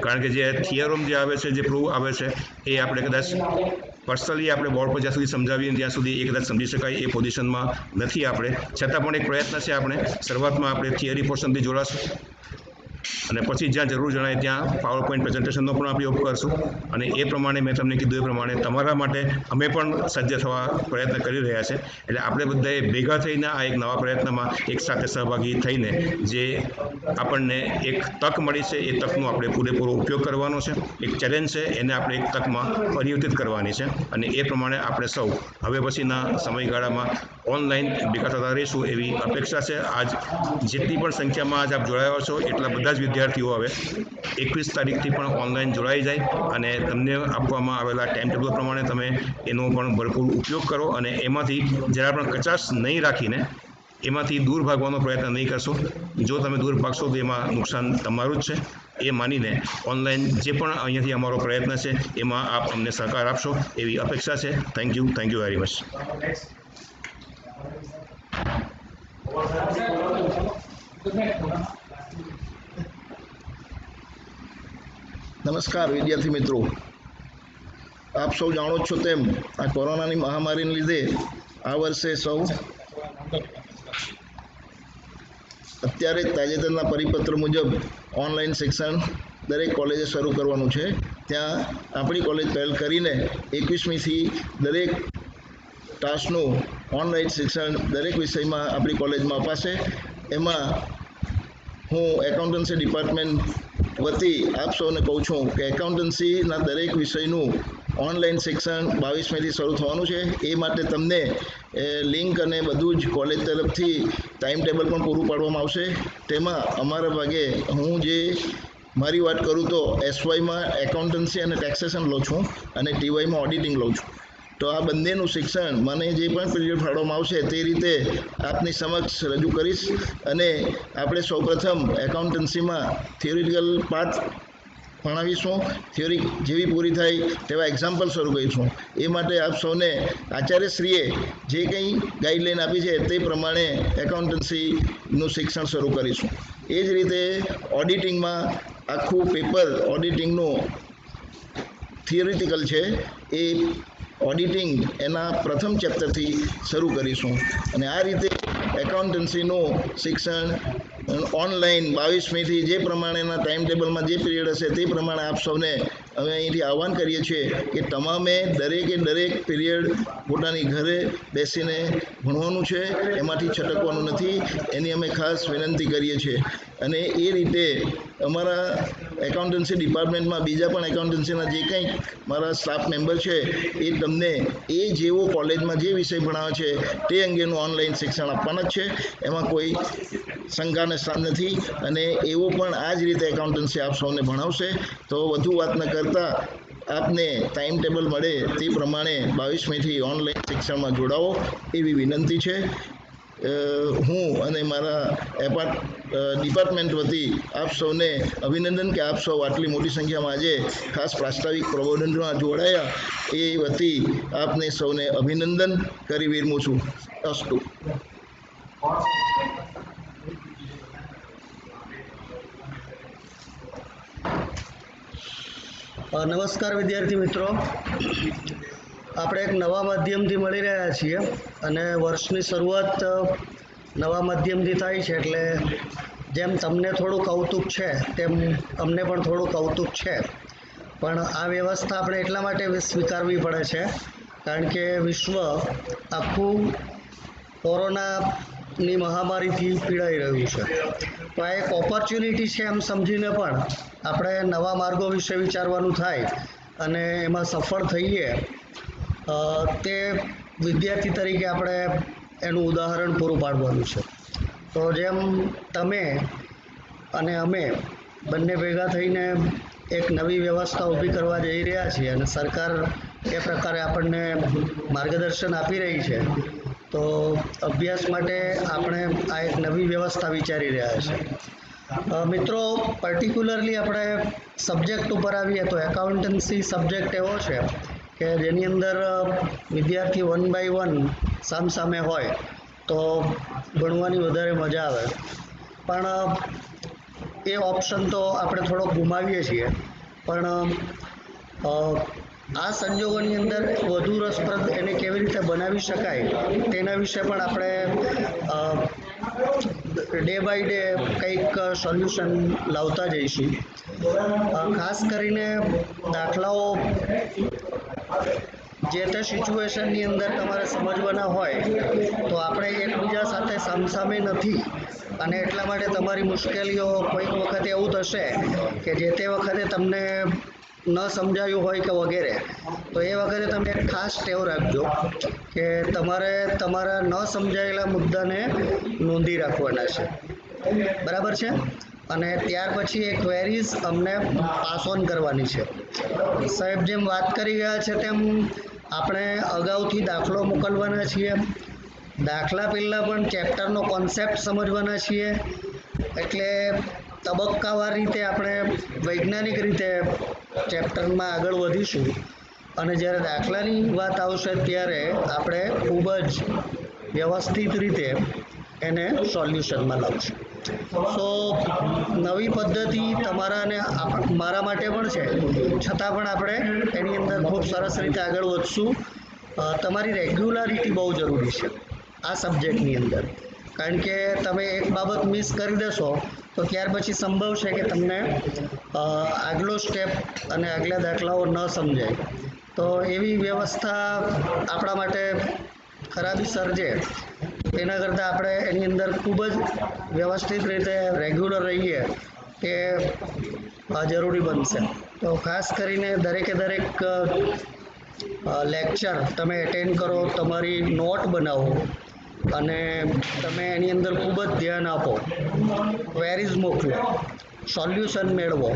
કારણ કે જે થિયરમ જે આવે છે, જે પ્રૂવ આવે છે, એ આપણે કદાચ પર્સનલી આપણે બોર્ડ પર જ્યાં સુધી સમજાવીએ ત્યાં સુધી એ કદાચ સમજી શકાય એ પોઝિશનમાં નથી આપણે. છતાં પણ એક પ્રયત્ન છે. આપણે શરૂઆતમાં આપણે થિયરી પોર્શનથી જોડાશું, અને પછી જ્યાં જરૂર જણાય ત્યાં પાવર પોઈન્ટ પ્રેઝન્ટેશનનો પણ ઉપયોગ કરશું. અને એ પ્રમાણે મેં તમને કીધું એ પ્રમાણે તમારા માટે અમે પણ સજ્જ થવા પ્રયત્ન કરી રહ્યા છે. એટલે આપણે બધાએ ભેગા થઈને આ એક નવા પ્રયત્નમાં એકસાથે સહભાગી થઈને જે આપણને એક તક મળી છે એ તકનો આપણે પૂરેપૂરો ઉપયોગ કરવાનો છે. એક ચેલેન્જ છે, એને આપણે એક તકમાં પરિવર્તિત કરવાની છે, અને એ પ્રમાણે આપણે સૌ હવે પછીના સમયગાળામાં ઓનલાઈન ભેગા થતા રહીશું એવી અપેક્ષા છે. આજ જેટલી પણ સંખ્યામાં આજ આપ જોડાયા છો એટલા બધા જ વિદ્યાર્થીઓ હવે 21 તારીખથી પણ ઓનલાઈન જોડાઈ જાય, અને તમને આપવામાં આવેલા ટાઈમ ટેબલ પ્રમાણે તમે એનો પણ ભરપૂર ઉપયોગ કરો, અને એમાંથી જરા પણ કચાશ નહીં રાખીને એમાંથી દૂર ભાગવાનો પ્રયત્ન નહીં કરશો. જો તમે દૂર ભાગશો તો એમાં નુકસાન તમારું જ છે. એ માનીને ઓનલાઈન જે પણ અહીંયાથી અમારો પ્રયત્ન છે એમાં આપ અમને સહકાર આપશો એવી અપેક્ષા છે. Thank you very much. નમસ્કાર વિદ્યાર્થી મિત્રો. આપ સૌ જાણો છો તેમ આ કોરોનાની મહામારીને લીધે આ વર્ષે સૌ અત્યારે તાજેતરના પરિપત્ર મુજબ ઓનલાઈન શિક્ષણ દરેક કોલેજે શરૂ કરવાનું છે. ત્યાં આપણી કોલેજ પહેલ કરીને 21મીથી દરેક ટાસ્કનું ઓનલાઈન શિક્ષણ દરેક વિષયમાં આપણી કોલેજમાં અપાશે. એમાં હું એકાઉન્ટન્સી ડિપાર્ટમેન્ટ વતી આપ સૌને કહું છું કે એકાઉન્ટન્સીના દરેક વિષયનું ઓનલાઈન શિક્ષણ 22 મેથી શરૂ થવાનું છે. એ માટે તમને લિંક અને બધું જ કોલેજ તરફથી ટાઈમ ટેબલ પણ પૂરું પાડવામાં આવશે. તેમાં અમારા ભાગે હું જે મારી વાત કરું તો એસવાયમાં એકાઉન્ટન્સી અને ટેક્સેશન લઉં છું અને ટીવાયમાં ઓડિટિંગ લઉં છું. તો આ બંનેનું શિક્ષણ મને જે પણ પીરિયડ ફાળવવામાં આવશે તે રીતે આપની સમક્ષ રજૂ કરીશ. અને આપણે સૌપ્રથમ એકાઉન્ટન્સીમાં થિયોરિટિકલ પાર્ટ ભણાવીશું. થિયોરી જેવી પૂરી થાય તેવા એક્ઝામ્પલ શરૂ કરીશું. એ માટે આપ સૌને આચાર્યશ્રીએ જે કંઈ ગાઈડલાઈન આપી છે તે પ્રમાણે એકાઉન્ટન્સીનું શિક્ષણ શરૂ કરીશું. એ જ રીતે ઓડિટિંગમાં આખું પેપર ઓડિટિંગનું થિયોરિટિકલ છે. એ ઓડિટિંગ એના પ્રથમ ચેપ્ટરથી શરૂ કરીશું. અને આ રીતે એકાઉન્ટન્સીનું શિક્ષણ ઓનલાઈન 22 મેથી જે પ્રમાણેના ટાઈમ ટેબલમાં જે પીરિયડ હશે તે પ્રમાણે આપ સૌને અમે અહીંથી આહ્વાન કરીએ છીએ કે તમામે દરેક પીરિયડ પોતાની ઘરે બેસીને ભણવાનું છે. એમાંથી છટકવાનું નથી. એની અમે ખાસ વિનંતી કરીએ છીએ. અને એ રીતે અમારા એકાઉન્ટન્સી ડિપાર્ટમેન્ટમાં બીજા પણ એકાઉન્ટન્સીના જે કંઈ મારા સ્ટાફ મેમ્બર છે એ તમને એ જેવો કોલેજમાં જે વિષય ભણાવે છે તે અંગેનું ઓનલાઈન શિક્ષણ આપવાના જ છે. એમાં કોઈ શંકાને સ્થાન નથી. અને એવો પણ આ જ રીતે એકાઉન્ટન્સી આપ સૌને ભણાવશે. તો વધુ વાત ન કરતાં આપને ટાઈમ ટેબલ મળે તે પ્રમાણે 22 મેથી ઓનલાઈન શિક્ષણમાં જોડાવો એવી વિનંતી છે. હું અને મારા ડિપાર્ટમેન્ટ વતી આપ સૌને અભિનંદન કે આપ સૌ આટલી મોટી સંખ્યામાં આજે ખાસ પ્રાસ્તાવિક પ્રબોધનમાં જોડાયા એ વતી આપને સૌને અભિનંદન કરી વિરમું છું. અસ્તુ. નમસ્કાર વિદ્યાર્થી મિત્રો, આપણે એક નવા માધ્યમથી મળી રહ્યા છીએ અને વર્ષની શરૂઆત નવા માધ્યમથી થાય છે એટલે જેમ તમને થોડું કૌતુક છે તેમ અમને પણ થોડું કૌતુક છે. પણ આ વ્યવસ્થા આપણે એટલા માટે સ્વીકારવી પડે છે કારણ કે વિશ્વ આખું કોરોનાની મહામારીથી પીડાઈ રહ્યું છે. તો આ એક ઓપોર્ચ્યુનિટી છે એમ સમજીને પણ આપણે નવા માર્ગો વિશે વિચારવાનું થાય અને એમાં સફળ થઈએ તે વિદ્યાર્થી તરીકે આપણે એનું ઉદાહરણ પૂરું પાડવાનું છે. તો જેમ તમે અને અમે બંને ભેગા થઈને એક નવી વ્યવસ્થા ઊભી કરવા જઈ રહ્યા છીએ અને સરકાર એ પ્રકારે આપણને માર્ગદર્શન આપી રહી છે, તો અભ્યાસ માટે આપણે આ એક નવી વ્યવસ્થા વિચારી રહ્યા છીએ. મિત્રો, પર્ટિક્યુલરલી આપણે સબ્જેક્ટ ઉપર આવીએ તો એકાઉન્ટન્સી સબ્જેક્ટ એવો છે કે જેની અંદર વિદ્યાર્થી 1 by 1 સામસામે હોય તો ભણવાની વધારે મજા આવે. પણ એ ઓપ્શન તો આપણે થોડોક ગુમાવીએ છીએ. પણ આ સંજોગોની અંદર વધુ રસપ્રદ એને કેવી રીતે બનાવી શકાય તેના વિશે પણ આપણે ડે બાય ડે કંઈક સોલ્યુશન લાવતા જઈશું. ખાસ કરીને દાખલાઓ જે તે સિચ્યુએશનની અંદર તમારે સમજવાના હોય તો આપણે એકબીજા સાથે સામસામે નથી અને એટલા માટે તમારી મુશ્કેલીઓ કોઈક વખતે એવું થશે કે જે તે વખતે તમને ન સમજાયું હોય કે વગેરે, તો એ વખતે તમે એક ખાસ ટેવ રાખજો કે તમારે તમારા ન સમજાયેલા મુદ્દાને નોંધી રાખવાના છે. બરાબર છે? અને ત્યાર પછી એ ક્વેરીઝ અમને પાસ ઓન કરવાની છે. સાહેબ જેમ વાત કરી ગયા છે તેમ આપણે અગાઉથી દાખલો મોકલવાના છીએ. દાખલા પહેલાં પણ ચેપ્ટરનો કોન્સેપ્ટ સમજવાના છીએ. એટલે તબક્કાવાર રીતે આપણે વૈજ્ઞાનિક રીતે ચેપ્ટરમાં આગળ વધીશું અને જ્યારે દાખલાની વાત આવશે ત્યારે આપણે ખૂબ જ વ્યવસ્થિત રીતે એને સોલ્યુશનમાં લાવશું. સો નવી પદ્ધતિ તમારા અને મારા માટે પણ છે, છતાં પણ આપણે એની અંદર ખૂબ સરસ રીતે આગળ વધશું. તમારી રેગ્યુલારિટી બહુ જરૂરી છે આ સબ્જેક્ટની અંદર, કારણ કે તમે એક બાબત મિસ કરી દેશો તો ત્યાર પછી સંભવ છે કે તમને આગલો સ્ટેપ અને આગલા દાખલાઓ ન સમજાય. તો એવી વ્યવસ્થા આપણા માટે ખરાબી સર્જે તેના કરતાં આપણે એની અંદર ખૂબ જ વ્યવસ્થિત રીતે રેગ્યુલર રહીએ તે જરૂરી બનશે. તો ખાસ કરીને દરેકે દરેક લેક્ચર તમે એટેન્ડ કરો, તમારી નોટ બનાવો અને તમે એની અંદર ખૂબ જ ધ્યાન આપો, ક્વેરીઝ મોકલો, સોલ્યુશન મેળવો.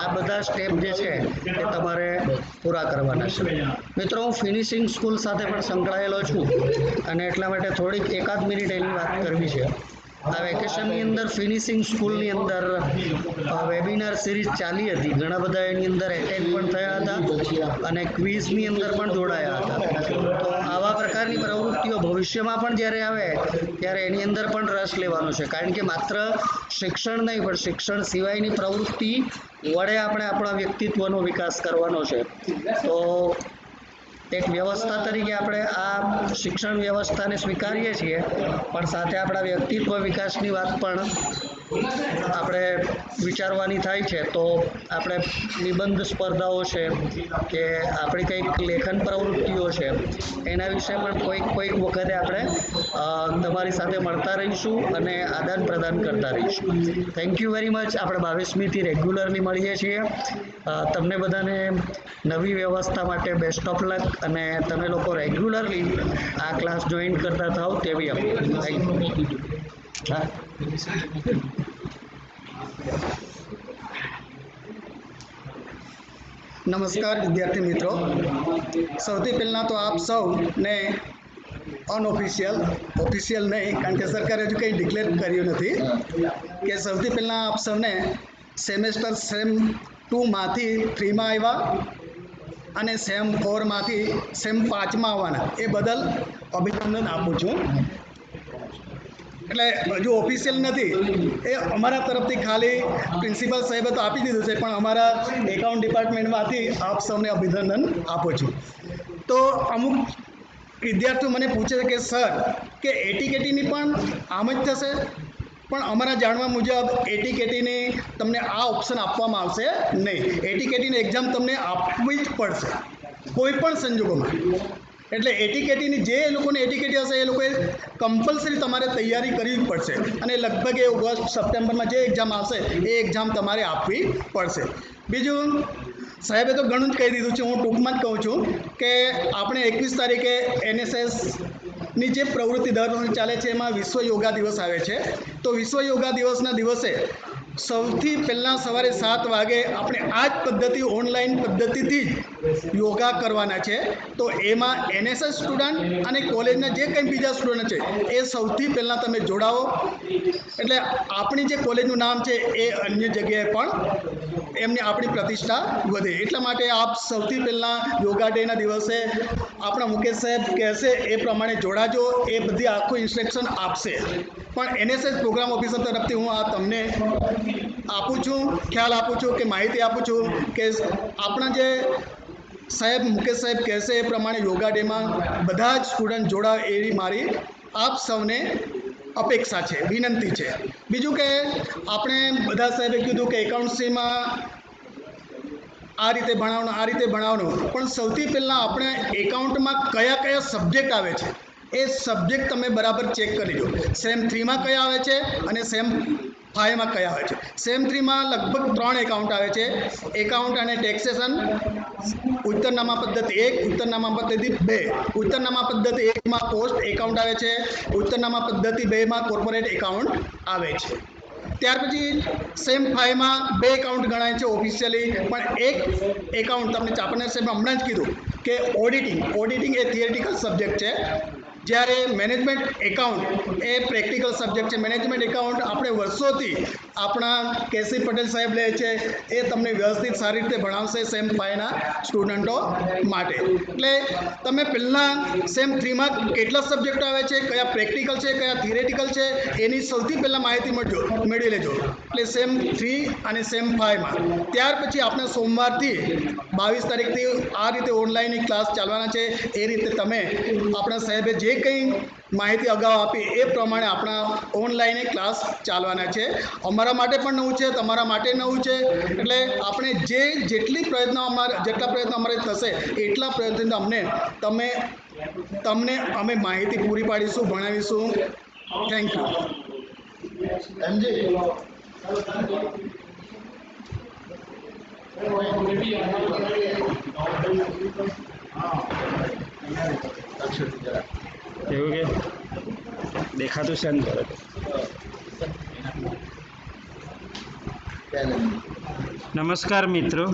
આ બધા સ્ટેપ જે છે એ તમારે પૂરા કરવાના છે. મિત્રો, હું ફિનિશિંગ સ્કૂલ સાથે પણ સંકળાયેલો છું અને એટલા માટે થોડીક એકાદ મિનિટ એની વાત કરવી છે. આ વેકેશનની અંદર ફિનિશિંગ સ્કૂલની અંદર વેબિનાર સિરીઝ ચાલી હતી. ઘણા બધા એની અંદર એટેન્ડ પણ થયા હતા અને ક્વિઝની અંદર પણ જોડાયા હતા. તો આવા પ્રકારની પ્રવૃત્તિઓ ભવિષ્યમાં પણ જ્યારે આવે ત્યારે એની અંદર પણ રસ લેવાનો છે, કારણ કે માત્ર શિક્ષણ નહીં પણ શિક્ષણ સિવાયની પ્રવૃત્તિ વડે આપણે આપણા વ્યક્તિત્વનો વિકાસ કરવાનો છે. તો એક વ્યવસ્થા તરીકે આપણે આ શિક્ષણ વ્યવસ્થાને સ્વીકારીએ છીએ, પણ સાથે આપણા વ્યક્તિત્વ વિકાસની વાત પણ આપણે વિચારવાની થાય છે. તો આપણે નિબંધ સ્પર્ધાઓ છે કે આપણી કંઈક લેખન પ્રવૃત્તિઓ છે એના વિશે પણ કોઈક વખતે આપણે તમારી સાથે મળતા રહીશું અને આદાન પ્રદાન કરતા રહીશું. Thank you very much. આપણે 22મીથી રેગ્યુલરલી મળીએ છીએ. તમને બધાને નવી વ્યવસ્થા માટે બેસ્ટ ઓફ લક અને તમે લોકો રેગ્યુલરલી આ ક્લાસ જોઈન કરતા થાવ તેવી અપીલ. Thank you. નમસ્કાર વિદ્યાર્થી મિત્રો. સૌથી પહેલાં તો આપ સૌને ઓફિશિયલ નહીં, કારણ કે સરકારે હજુ કંઈ ડિક્લેર કર્યું નથી, કે સૌથી પહેલાં આપ સૌને સેમેસ્ટર સેમ 2માંથી 3માં આવ્યા અને સેમ 4માંથી સેમ 5માં આવવાના એ બદલ અભિનંદન આપું છું. એટલે હજુ ઓફિશિયલ નથી, એ અમારા તરફથી ખાલી પ્રિન્સિપલ સાહેબે તો આપી દીધું છે, પણ અમારા એકાઉન્ટ ડિપાર્ટમેન્ટમાંથી આપ સૌને અભિનંદન આપું છું. તો અમુક વિદ્યાર્થીઓ મને પૂછે છે કે સર કે એટીકેટીની પણ આમ જ થશે? પણ અમારા જાણવા મુજબ એટીકેટીની તમને આ ઓપ્શન આપવામાં આવશે નહીં. એટીકેટીની એક્ઝામ તમને આપવી જ પડશે કોઈ પણ સંજોગોમાં. એટલે એટીકેટીની જે લોકોને એટીકેટી હશે એ લોકોએ કમ્પલસરી તમારે તૈયારી કરવી જ પડશે અને લગભગ એ ઓગસ્ટ સપ્ટેમ્બરમાં જે એક્ઝામ આવશે એ એક્ઝામ તમારે આપવી પડશે. બીજું, સાહેબે તો ઘણું જ કહી દીધું છે, હું ટૂંકમાં જ કહું છું કે આપણે 21 તારીખે NSSની જે પ્રવૃત્તિ દર વર્ષે ચાલે છે એમાં વિશ્વ યોગા દિવસ આવે છે. તો વિશ્વ યોગા દિવસના દિવસે સૌથી પહેલાં સવારે 7 વાગે આપણે આ જ પદ્ધતિ ઓનલાઈન પદ્ધતિથી જ યોગા કરવાના છે. તો એમાં NSS સ્ટુડન્ટ અને કોલેજના જે કંઈ બીજા સ્ટુડન્ટ છે એ સૌથી પહેલાં તમે જોડાવો, એટલે આપણી જે કોલેજનું નામ છે એ અન્ય જગ્યાએ પણ આપણી પ્રતિષ્ઠા વધે. એટલા માટે આપ સૌથી પહેલાં યોગા ડેના દિવસે આપણા મુકેશ સાહેબ કહેશે એ પ્રમાણે જોડાજો. એ બધી આખું ઇન્સ્ટ્રક્શન આપશે, પણ NSS પ્રોગ્રામ ઓફિસર તરફથી હું આ તમને આપું છું, ખ્યાલ આપું છું કે માહિતી આપું છું કે આપણા જે સાહેબ મુકેશ સાહેબ કહેશે એ પ્રમાણે યોગા ડેમાં બધા જ સ્ટુડન્ટ જોડાવ એવી મારી આપ સૌને અપેક્ષા છે, વિનંતી છે. બીજું કે આપણે બધા સાહેબે કીધું કે એકાઉન્ટસીમાં આ રીતે ભણાવવાનું, પણ સૌથી પહેલાં આપણે એકાઉન્ટમાં કયા કયા સબ્જેક્ટ આવે છે એ સબ્જેક્ટ તમે બરાબર ચેક કરી લો. સેમ 3માં કયા આવે છે અને સેમ 5માં કયા આવે છે. સેમ 3માં લગભગ 3 એકાઉન્ટ આવે છે, એકાઉન્ટ અને ટેક્સેશન, ઉત્તરનામા પદ્ધતિ 1, ઉત્તરનામા પદ્ધતિ 2. ઉત્તરનામા પદ્ધતિ 1માં પોસ્ટ એકાઉન્ટ આવે છે, ઉત્તરનામા પદ્ધતિ 2માં કોર્પોરેટ એકાઉન્ટ આવે છે. ત્યાર પછી સેમ 5માં 2 એકાઉન્ટ ગણાય છે ઓફિશિયલી, પણ એક એકાઉન્ટ તમને ચાપરને સાહેબ હમણાં જ કીધું કે ઓડિટિંગ એ થિયરિટિકલ સબ્જેક્ટ છે, જ્યારે મેનેજમેન્ટ એકાઉન્ટ એ પ્રેક્ટિકલ સબ્જેક્ટ છે. મેનેજમેન્ટ એકાઉન્ટ આપણે વર્ષોથી આપણા કેસી પટેલ સાહેબ લે છે, એ તમને વ્યવસ્થિત સારી રીતે ભણાવશે સેમ 5ના સ્ટુડન્ટો માટે. એટલે તમે પહેલાં સેમ 3માં કેટલા સબ્જેક્ટ આવે છે, કયા પ્રેક્ટિકલ છે, કયા થિયરેટિકલ છે, એની સૌથી પહેલાં માહિતી મેળવી લેજો. એટલે સેમ 3 અને સેમ 5માં. ત્યાર પછી આપણે સોમવારથી 22 તારીખથી આ રીતે ઓનલાઈનની ક્લાસ ચાલવાના છે. એ રીતે તમે આપણા સાહેબે જે કંઈ માહિતી અગાઉ આપી એ પ્રમાણે આપણા ઓનલાઈન ક્લાસ ચાલવાના છે. અમારા માટે પણ નવું છે, તમારા માટે નવું છે. એટલે આપણે જેટલા પ્રયત્નો અમારે થશે એટલા પ્રયત્નો તમને અમે માહિતી પૂરી પાડીશું, ભણાવીશું. Thank you. એવું કે દેખાતું છે ને? નમસ્કાર મિત્રો,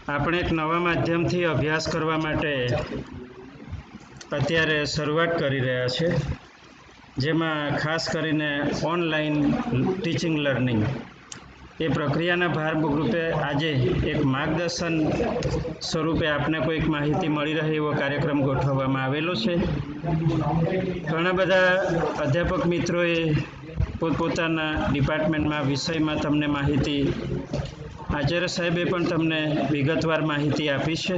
આપણે એક નવા માધ્યમથી અભ્યાસ કરવા માટે અત્યારે શરૂઆત કરી રહ્યા છે, જેમાં ખાસ કરીને ઓનલાઈન ટીચિંગ લર્નિંગ એ પ્રક્રિયાના ભાગરૂપે આજે એક માર્ગદર્શન સ્વરૂપે આપને કોઈક માહિતી મળી રહે એવો કાર્યક્રમ ગોઠવવામાં આવેલો છે. ઘણા બધા અધ્યાપક મિત્રોએ પોતપોતાના ડિપાર્ટમેન્ટમાં વિષયમાં તમને માહિતી, આચાર્ય સાહેબે પણ તમને વિગતવાર માહિતી આપી છે.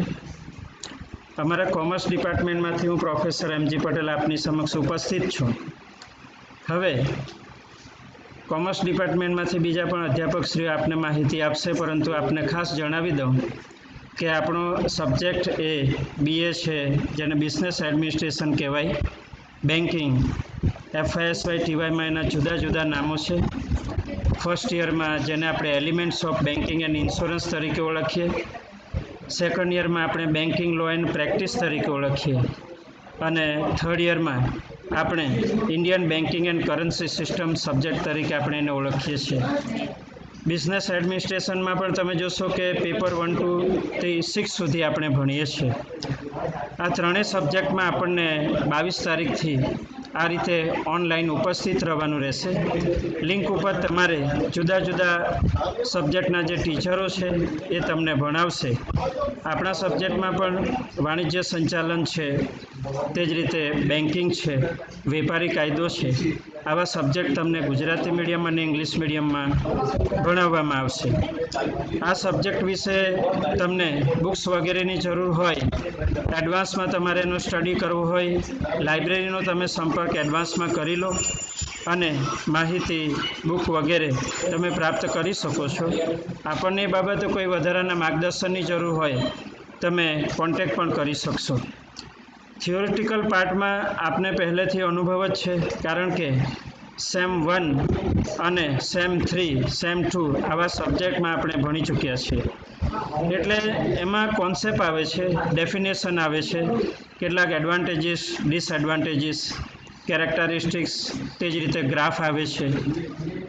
અમારા કોમર્સ ડિપાર્ટમેન્ટમાંથી હું પ્રોફેસર એમજી પટેલ આપની સમક્ષ ઉપસ્થિત છું. હવે કોમર્સ ડિપાર્ટમેન્ટમાંથી બીજા પણ અધ્યાપકશ્રીઓ આપને માહિતી આપશે, પરંતુ આપને ખાસ જણાવી દઉં કે આપણો સબ્જેક્ટ એ BA છે, જેને બિઝનેસ એડમિનિસ્ટ્રેશન કહેવાય. બેન્કિંગ FISY TYમાં એના જુદા જુદા નામો છે. ફર્સ્ટ યરમાં જેને આપણે elements of banking and insurance તરીકે ઓળખીએ, સેકન્ડ યરમાં આપણે બેન્કિંગ લો એન્ડ પ્રેક્ટિસ તરીકે ઓળખીએ, અને થર્ડ યરમાં આપણે Indian banking and currency system subject તરીકે આપણે એને ઓળખીએ છીએ. બિઝનેસ એડમિનિસ્ટ્રેશનમાં પણ તમે જોશો કે પેપર 1 to 6 સુધી આપણે ભણીએ છીએ. આ ત્રણેય સબ્જેક્ટમાં આપણને 22 તારીખથી આ રીતે ઓનલાઈન ઉપસ્થિત રહેવાનું રહેશે. લિંક ઉપર તમારે જુદા જુદા સબ્જેક્ટના જે ટીચરો છે એ તમને ભણાવશે. આપણા સબ્જેક્ટમાં પણ વાણિજ્ય સંચાલન છે, તે જ રીતે બેન્કિંગ છે, વેપારી કાયદો છે, આવા સબ્જેક્ટ તમને ગુજરાતી મીડિયમ અને ઇંગ્લિશ મીડિયમમાં ભણાવવામાં આવશે. આ સબ્જેક્ટ વિશે તમને બુક્સ વગેરેની જરૂર હોય, એડવાન્સમાં તમારે એનું સ્ટડી કરવું હોય, લાઇબ્રેરીનો તમે સંપર્ક એડવાન્સમાં કરી લો અને માહિતી, બુક વગેરે તમે પ્રાપ્ત કરી શકો છો. આપણને એ બાબતે કોઈ વધારાના માર્ગદર્શનની જરૂર હોય તમે કોન્ટેક્ટ પણ કરી શકશો. થિયોરિટિકલ પાર્ટમાં આપને પહેલેથી અનુભવ જ છે, કારણ કે સેમ 1 અને સેમ 3, સેમ 2 આવા સબ્જેક્ટમાં આપણે ભણી ચૂક્યા છીએ. એટલે એમાં કોન્સેપ્ટ આવે છે, ડેફિનેશન આવે છે, કેટલાક એડવાન્ટેજીસ, ડિસએડવાન્ટેજીસ, કેરેક્ટરિસ્ટિક્સ, તે જ રીતે ગ્રાફ આવે છે.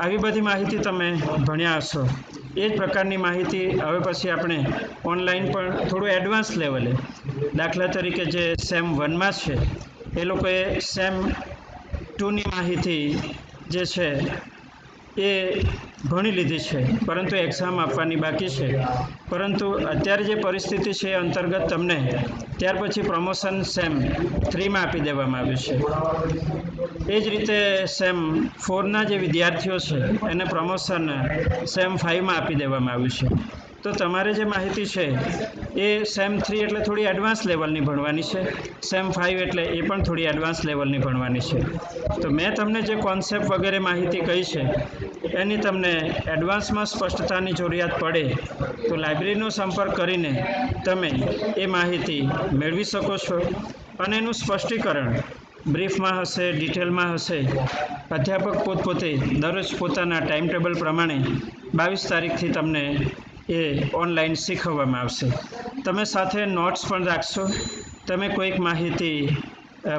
આવી બધી માહિતી તમે ભણ્યા હશો. એ જ પ્રકારની માહિતી હવે પછી આપણે ઓનલાઈન પણ થોડું એડવાન્સ લેવલે, દાખલા તરીકે જે સેમ 1માં છે એ લોકોએ સેમ 2ની માહિતી જે છે એ ભણી લીધી છે, પરંતુ એક્ઝામ આપવાની બાકી છે. પરંતુ અત્યારે જે પરિસ્થિતિ છે એ અંતર્ગત તમને ત્યાર પછી પ્રમોશન સેમ 3માં આપી દેવામાં આવ્યું છે. એ જ રીતે સેમ 4ના જે વિદ્યાર્થીઓ છે એને પ્રમોશન સેમ 5માં આપી દેવામાં આવ્યું છે. તો તમારે જે માહિતી છે એ સેમ 3 એટલે થોડી એડવાન્સ લેવલની ભણવાની છે, સેમ 5 એટલે એ પણ થોડી એડવાન્સ લેવલની ભણવાની છે. તો મેં તમને જે કોન્સેપ્ટ વગેરે માહિતી કહી છે એની તમને એડવાન્સમાં સ્પષ્ટતાની જરૂરિયાત પડે તો લાઇબ્રેરીનો સંપર્ક કરીને તમે એ માહિતી મેળવી શકો છો. અને એનું સ્પષ્ટીકરણ બ્રીફમાં હશે, ડિટેલમાં હશે. અધ્યાપક પોતપોતે દરરોજ પોતાના ટાઈમ ટેબલ પ્રમાણે 22 તારીખથી તમને એ ઓનલાઈન શીખવવામાં આવશે. તમે સાથે નોટ્સ પણ રાખશો. તમે કોઈક માહિતી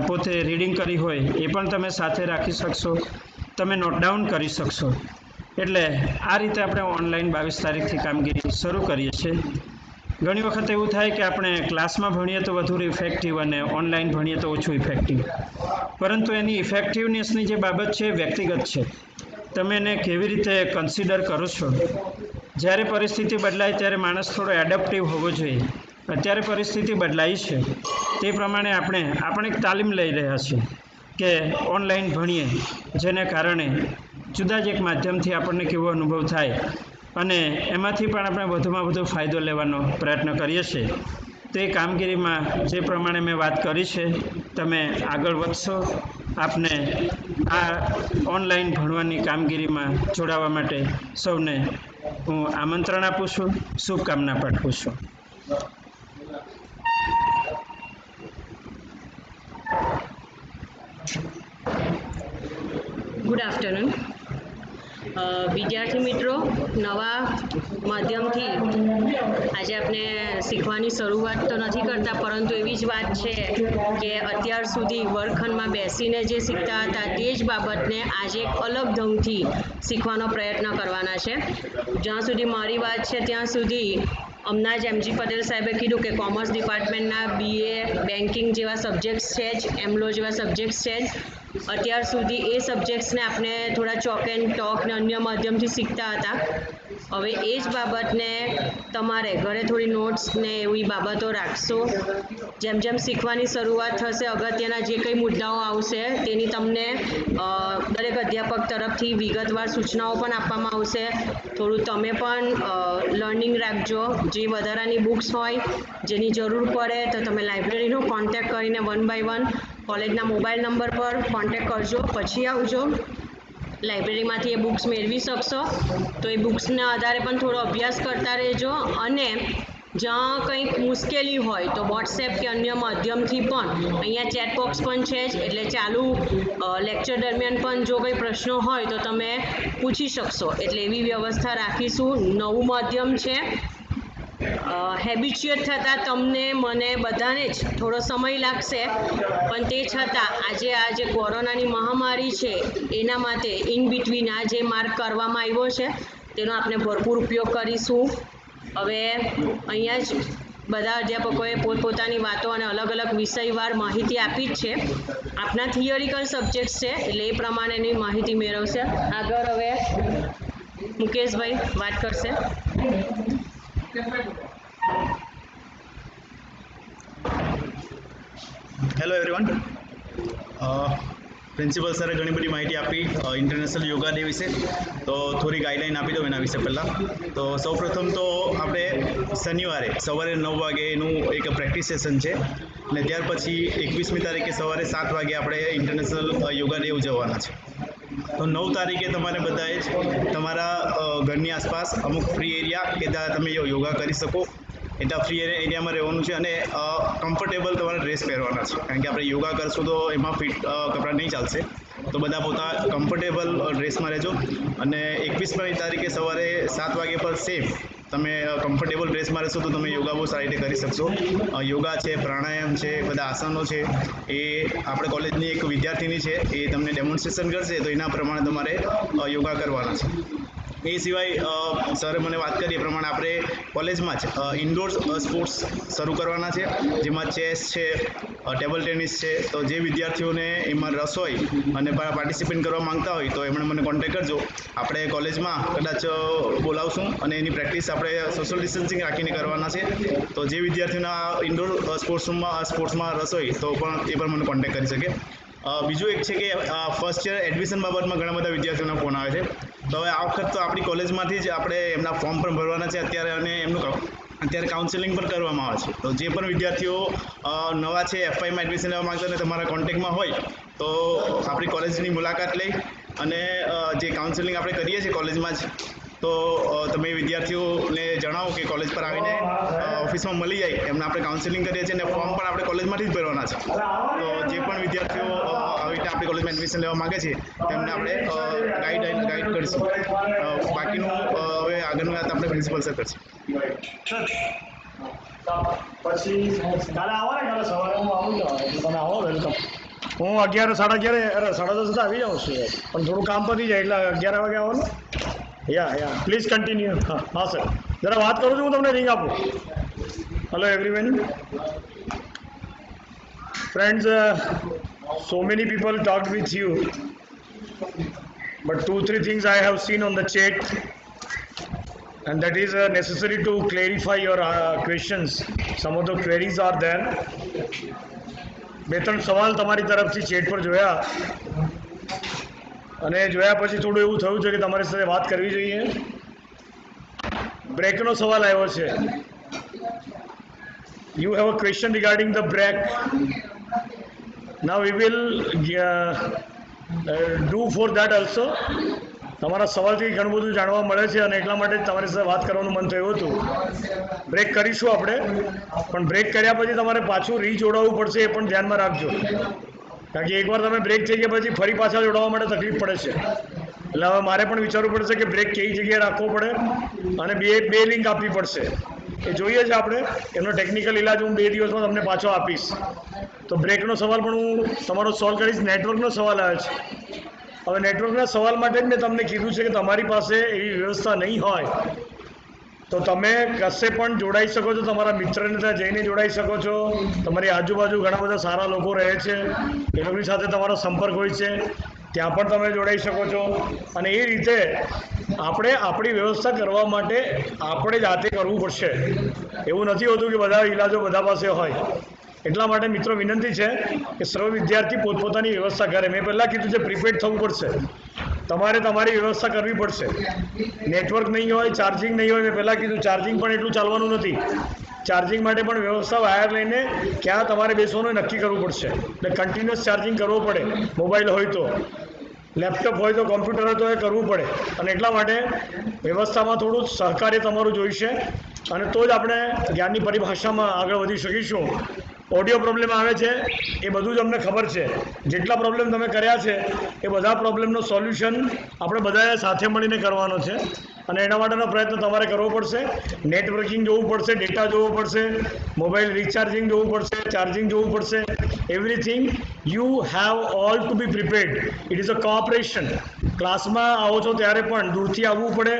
પોતે રીડિંગ કરી હોય એ પણ તમે સાથે રાખી શકશો, તમે નોટ ડાઉન કરી શકશો. એટલે આ રીતે આપણે ઓનલાઈન 22 તારીખથી કામગીરી શરૂ કરીએ છીએ. ઘણી વખત એવું થાય કે આપણે ક્લાસમાં ભણીએ તો વધુ ઇફેક્ટિવ અને ઓનલાઈન ભણીએ તો ઓછું ઇફેક્ટિવ, પરંતુ એની ઇફેક્ટિવનેસની જે બાબત છે એ વ્યક્તિગત છે. તમે એને કેવી રીતે કન્સિડર કરો છો. જ્યારે પરિસ્થિતિ બદલાય ત્યારે માણસ થોડો એડપ્ટિવ હોવો જોઈએ. અત્યારે પરિસ્થિતિ બદલાઈ છે તે પ્રમાણે આપણે એક તાલીમ લઈ રહ્યા છીએ કે ઓનલાઈન ભણીએ, જેને કારણે જુદા જ એક માધ્યમથી આપણને કેવો અનુભવ થાય અને એમાંથી પણ આપણે વધુમાં વધુ ફાયદો લેવાનો પ્રયત્ન કરીએ છીએ. તો એ કામગીરીમાં જે પ્રમાણે મેં વાત કરી છે તમે આગળ વધશો. આપને આ ઓનલાઈન ભણવાની કામગીરીમાં જોડાવા માટે સૌને હું આમંત્રણ આપું છું, શુભકામના પાઠવું છું. Good afternoon. વિદ્યાર્થી મિત્રો, નવા માધ્યમથી આજે આપણે શીખવાની શરૂઆત તો નથી કરતા, પરંતુ એવી જ વાત છે કે અત્યાર સુધી વર્ગખંડમાં બેસીને જે શીખતા હતા તે જ બાબતને આજે એક અલગ ઢંગથી શીખવાનો પ્રયત્ન કરવાના છે. જ્યાં સુધી મારી વાત છે ત્યાં સુધી હમણાં જ એમજી પટેલ સાહેબે કીધું કે કોમર્સ ડિપાર્ટમેન્ટના BA બેન્કિંગ જેવા સબ્જેક્ટ્સ છે જ, એમલો જેવા સબ્જેક્ટ્સ છે જ. અત્યાર સુધી એ સબ્જેક્ટ્સને આપણે થોડા ચોક એન્ડ ટોક ને અન્ય માધ્યમથી શીખતા હતા. હવે એ જ બાબતને તમારે ઘરે થોડી નોટ્સ ને એવી બાબતો રાખશો. જેમ જેમ શીખવાની શરૂઆત થશે, અગત્યના જે કંઈ મુદ્દાઓ આવશે તેની તમને દરેક અધ્યાપક તરફથી વિગતવાર સૂચનાઓ પણ આપવામાં આવશે. થોડું તમે પણ લર્નિંગ રાખજો. જે વધારાની બુક્સ હોય, જેની જરૂર પડે તો તમે લાઇબ્રેરીનો કોન્ટેક્ટ કરીને 1 by 1 કોલેજના મોબાઈલ નંબર પર કોન્ટેક્ટ કરજો, પછી આવજો. લાઇબ્રેરીમાંથી એ બુક્સ મેળવી શકશો. તો એ બુક્સના આધારે પણ થોડો અભ્યાસ કરતા રહેજો, અને જ્યાં કંઈક મુશ્કેલી હોય તો વોટ્સએપ કે અન્ય માધ્યમથી પણ અહીંયા ચેટ બોક્સ પણ છે જ, એટલે ચાલુ લેક્ચર દરમિયાન પણ જો કંઈ પ્રશ્નો હોય તો તમે પૂછી શકશો. એટલે એવી વ્યવસ્થા રાખીશું. નવું માધ્યમ છે, હેબિચ્યુએટ થતાં તમને મને બધાને જ થોડો સમય લાગશે, પણ તે છતાં આજે આ જે કોરોનાની મહામારી છે એના માટે ઇન બિટવીન આ જે માર્ક કરવામાં આવ્યો છે તેનો આપણે ભરપૂર ઉપયોગ કરીશું. હવે અહીંયા જ બધા અધ્યાપકોએ પોતપોતાની વાતો અને અલગ અલગ વિષયવાર માહિતી આપી જ છે. આપના થિયરિકલ સબ્જેક્ટ્સ છે એટલે એ પ્રમાણેની માહિતી મેળવશે. આગળ હવે મુકેશભાઈ વાત કરશે. Hello everyone. પ્રિન્સિપલ સરે ઘણી બધી માહિતી આપી ઇન્ટરનેશનલ યોગા ડે વિશે, તો થોડી ગાઈડલાઈન આપી દઉં એના વિશે પહેલાં. તો સૌપ્રથમ તો આપણે શનિવારે સવારે 9 વાગેનું એક પ્રેક્ટિસ સેશન છે, અને ત્યાર પછી 21મી તારીખે સવારે 7 વાગે આપણે ઇન્ટરનેશનલ યોગા ડે ઉજવવાના છે. તો 9 તારીખે તમારે બધાએ જ તમારા ઘરની આસપાસ અમુક ફ્રી એરિયા કે ત્યાં તમે યોગા કરી શકો એટલા ફ્રી એરિયામાં રહેવાનું છે, અને કમ્ફર્ટેબલ તમારા ડ્રેસ પહેરવાના છે. કારણ કે આપણે યોગા કરશું તો એમાં ફિટ કપડાં નહીં ચાલશે, તો બધા પોતા કમ્ફર્ટેબલ ડ્રેસમાં રહેજો. અને 21મી તારીખે સવારે 7 વાગે પર સેમ તમે કમ્ફર્ટેબલ ડ્રેસમાં રહેશો તો તમે યોગા બહુ સારી રીતે કરી શકશો. યોગા છે, પ્રાણાયામ છે, બધા આસનો છે, એ આપણે કોલેજની એક વિદ્યાર્થીની છે, એ તમને ડેમોન્સ્ટ્રેશન કરશે, તો એના પ્રમાણે તમારે યોગા કરવાના છે. એ સિવાય સરે મને વાત કરી એ પ્રમાણે આપણે કોલેજમાં જ ઇન્ડોર સ્પોર્ટ્સ શરૂ કરવાના છે, જેમાં ચેસ છે, ટેબલ ટેનિસ છે. તો જે વિદ્યાર્થીઓને એમાં રસ હોય અને પાર્ટિસિપેટ કરવા માંગતા હોય તો એમણે મને કોન્ટેક્ટ કરજો. આપણે કોલેજમાં કદાચ બોલાવશું અને એની પ્રેક્ટિસ આપણે સોશિયલ ડિસ્ટન્સિંગ રાખીને કરવાના છે. તો જે વિદ્યાર્થીઓના ઇન્ડોર સ્પોર્ટ્સમાં રસ હોય તો પણ એ પણ મને કોન્ટેક્ટ કરી શકે. બીજું એક છે કે ફર્સ્ટ યર એડમિશન બાબતમાં ઘણા બધા વિદ્યાર્થીઓના ફોન આવે છે. તો હવે આ વખત તો આપણી કોલેજમાંથી જ આપણે એમના ફોર્મ પણ ભરવાના છે અત્યારે, અને એમનું અત્યારે કાઉન્સેલિંગ પણ કરવામાં આવે છે. તો જે પણ વિદ્યાર્થીઓ નવા છે, FYમાં એડમિશન લેવા માંગતા અને તમારા કોન્ટેક્ટમાં હોય તો આપણી કોલેજની મુલાકાત લઈ અને જે કાઉન્સેલિંગ આપણે કરીએ છીએ કોલેજમાં જ, તો તમે વિદ્યાર્થીઓને જણાવો કે કોલેજ પર આવીને ઓફિસમાં મળી જાય, એમને આપણે કાઉન્સેલિંગ કરીએ છીએ અને ફોર્મ પણ આપણે કોલેજમાંથી જ ભરવાના છે. તો જે પણ વિદ્યાર્થીઓ આવી રીતે આપણી કોલેજમાં એડમિશન લેવા માગે છે તેમને આપણે ગાઈડ કરીશું. બાકીનું હવે આગળનું વાત આપણે પ્રિન્સિપલ સર કરશે. પછી કાલે આવો ને, કાલે સવારે હું આવું જાઉં, તમે આવો, વેલકમ. હું 11, 11:30, 10:30 આવી જાઉં છું, પણ થોડું કામ પતી જાય એટલે 11 વાગે આવો ને. યા પ્લીઝ કન્ટિન્યુ. હા સર, જરા વાત કરું છું, હું તમને રિંગ આપું. Hello everyone. Friends, so many people talked with you, but 2-3 things I have seen on the chat, and that is necessary to clarify your questions. Some of the queries are there. 2-3 સવાલ તમારી તરફથી ચેટ પર જોયા, અને જોયા પછી થોડું એવું થયું છે કે તમારી સાથે વાત કરવી જોઈએ. બ્રેકનો સવાલ આવ્યો છે. You have a question regarding the break. Now we will do for that also. તમારા સવાલથી ઘણું બધું જાણવા મળે છે અને એટલા માટે જ તમારી સાથે વાત કરવાનું મન થયું હતું. બ્રેક કરીશું આપણે, પણ બ્રેક કર્યા પછી તમારે પાછું રીજોડાવવું પડશે, એ પણ ધ્યાનમાં રાખજો. કારણ કે એકવાર તમે બ્રેક થઈ ગયા પછી ફરી પાછા જોડાવા માટે તકલીફ પડે છે. એટલે હવે મારે પણ વિચારવું પડશે કે બ્રેક કઈ જગ્યાએ રાખવો પડે અને બે લિંક આપવી પડશે. એ જોઈએ છે આપણે. એનો ટેકનિકલ ઇલાજ હું 2 દિવસમાં તમને પાછો આપીશ. તો બ્રેકનો સવાલ પણ હું તમારો સોલ્વ કરીશ. નેટવર્કનો સવાલ આવે છે. હવે નેટવર્કના સવાલ માટે જ મેં તમને કીધું છે કે તમારી પાસે એવી વ્યવસ્થા નહીં હોય તો તમે કશે પણ જોડાઈ શકો છો. તમારા મિત્રને ત્યાં જઈને જોડાઈ શકો છો. તમારી આજુબાજુ ઘણા બધા સારા લોકો રહે છે, એ લોકોની સાથે તમારો સંપર્ક હોય છે, ત્યાં પણ તમે જોડાઈ શકો છો. અને એ રીતે આપણે આપણી વ્યવસ્થા કરવા માટે આપણે જાતે કરવું પડશે. એવું નથી હોતું કે બધા ઇલાજો બધા પાસે હોય. એટલા માટે મિત્રો વિનંતી છે કે સર્વ વિદ્યાર્થી પોતપોતાની વ્યવસ્થા કરે. મેં પહેલાં કીધું છે પ્રિપેડ થવું પડશે. તમારે તમારી વ્યવસ્થા કરવી પડશે. નેટવર્ક નહીં હોય, ચાર્જિંગ નહીં હોય. મેં પહેલાં કીધું ચાર્જિંગ પણ એટલું ચાલવાનું નથી. ચાર્જિંગ માટે પણ વ્યવસ્થા વાયર લઈને ક્યાં તમારે બેસવાનું નક્કી કરવું પડશે. એટલે કન્ટિન્યુઅસ ચાર્જિંગ કરવો પડે. મોબાઈલ હોય તો, લેપટોપ હોય તો, કોમ્પ્યુટર હોય તો એ કરવું પડે. અને એટલા માટે વ્યવસ્થામાં થોડું સહકાર્ય તમારું જોઈશે અને તો જ આપણે જ્ઞાનની પરિભાષામાં આગળ વધી શકીશું. ઓડિયો પ્રોબ્લેમ આવે છે એ બધું જ અમને ખબર છે. જેટલા પ્રોબ્લેમ તમે કર્યા છે એ બધા પ્રોબ્લેમનો સોલ્યુશન આપણે બધાએ સાથે મળીને કરવાનો છે અને એના માટેનો પ્રયત્ન તમારે કરવો પડશે. નેટવર્કિંગ જોવું પડશે, ડેટા જોવો પડશે, મોબાઈલ રિચાર્જિંગ જોવું પડશે, ચાર્જિંગ જોવું પડશે. Everything you have all to be prepared. It is a cooperation. ક્લાસમાં આવો છો ત્યારે પણ દૂરથી આવવું પડે.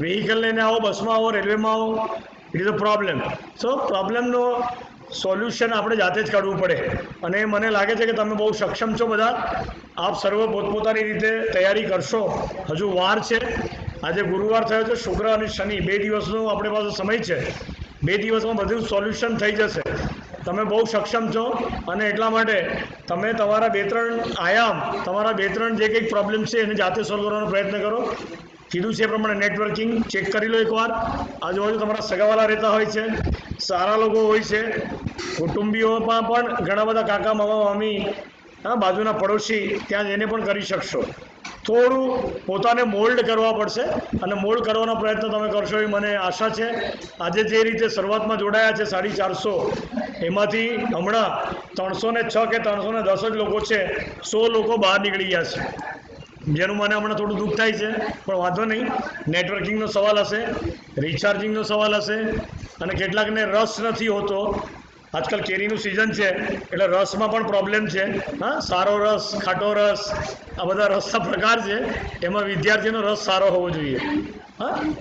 વ્હીકલ લઈને આવો, બસમાં આવો, રેલવેમાં આવો. It is a problem. So પ્રોબ્લેમનો સોલ્યુશન આપણે જાતે જ કાઢવું પડે. અને મને લાગે છે કે તમે બહુ સક્ષમ છો બધા. આપ સર્વ પોતપોતાની રીતે તૈયારી કરશો. હજુ વાર છે. આજે ગુરુવાર થયો છે, શુક્ર અને શનિ 2 દિવસનો આપણી પાસે સમય છે. 2 દિવસમાં બધું સોલ્યુશન થઈ જશે. તમે બહુ સક્ષમ છો અને એટલા માટે તમે તમારા 2-3 આયામ, તમારા 2-3 જે કંઈક પ્રોબ્લેમ છે એને જાતે સોલ્વ કરવાનો પ્રયત્ન કરો. કીધું છે એ પ્રમાણે નેટવર્કિંગ ચેક કરી લો એકવાર. આજુબાજુ તમારા સગાવાલા રહેતા હોય છે, સારા લોકો હોય છે, કુટુંબીઓમાં પણ ઘણા બધા કાકા, મામા, મામી, બાજુના પડોશી, ત્યાં જઈને પણ કરી શકશો. થોડું પોતાને મોલ્ડ કરવા પડશે અને મોલ્ડ કરવાનો પ્રયત્ન તમે કરશો એ મને આશા છે. આજે જે રીતે શરૂઆતમાં જોડાયા છે 450, એમાંથી હમણાં 306 કે 310 જ લોકો છે. 100 લોકો બહાર નીકળી ગયા છે, જેનું મને હમણાં થોડું દુઃખ થાય છે. પણ વાંધો નહીં. નેટવર્કિંગનો સવાલ હશે, રિચાર્જિંગનો સવાલ હશે અને કેટલાકને રસ નથી હોતો. આજકાલ કેરીનું સિઝન છે એટલે રસમાં પણ પ્રોબ્લેમ છે. સારો રસ, ખાટો રસ, આ બધા રસના પ્રકાર છે. એમાં વિદ્યાર્થીનો રસ સારો હોવો જોઈએ.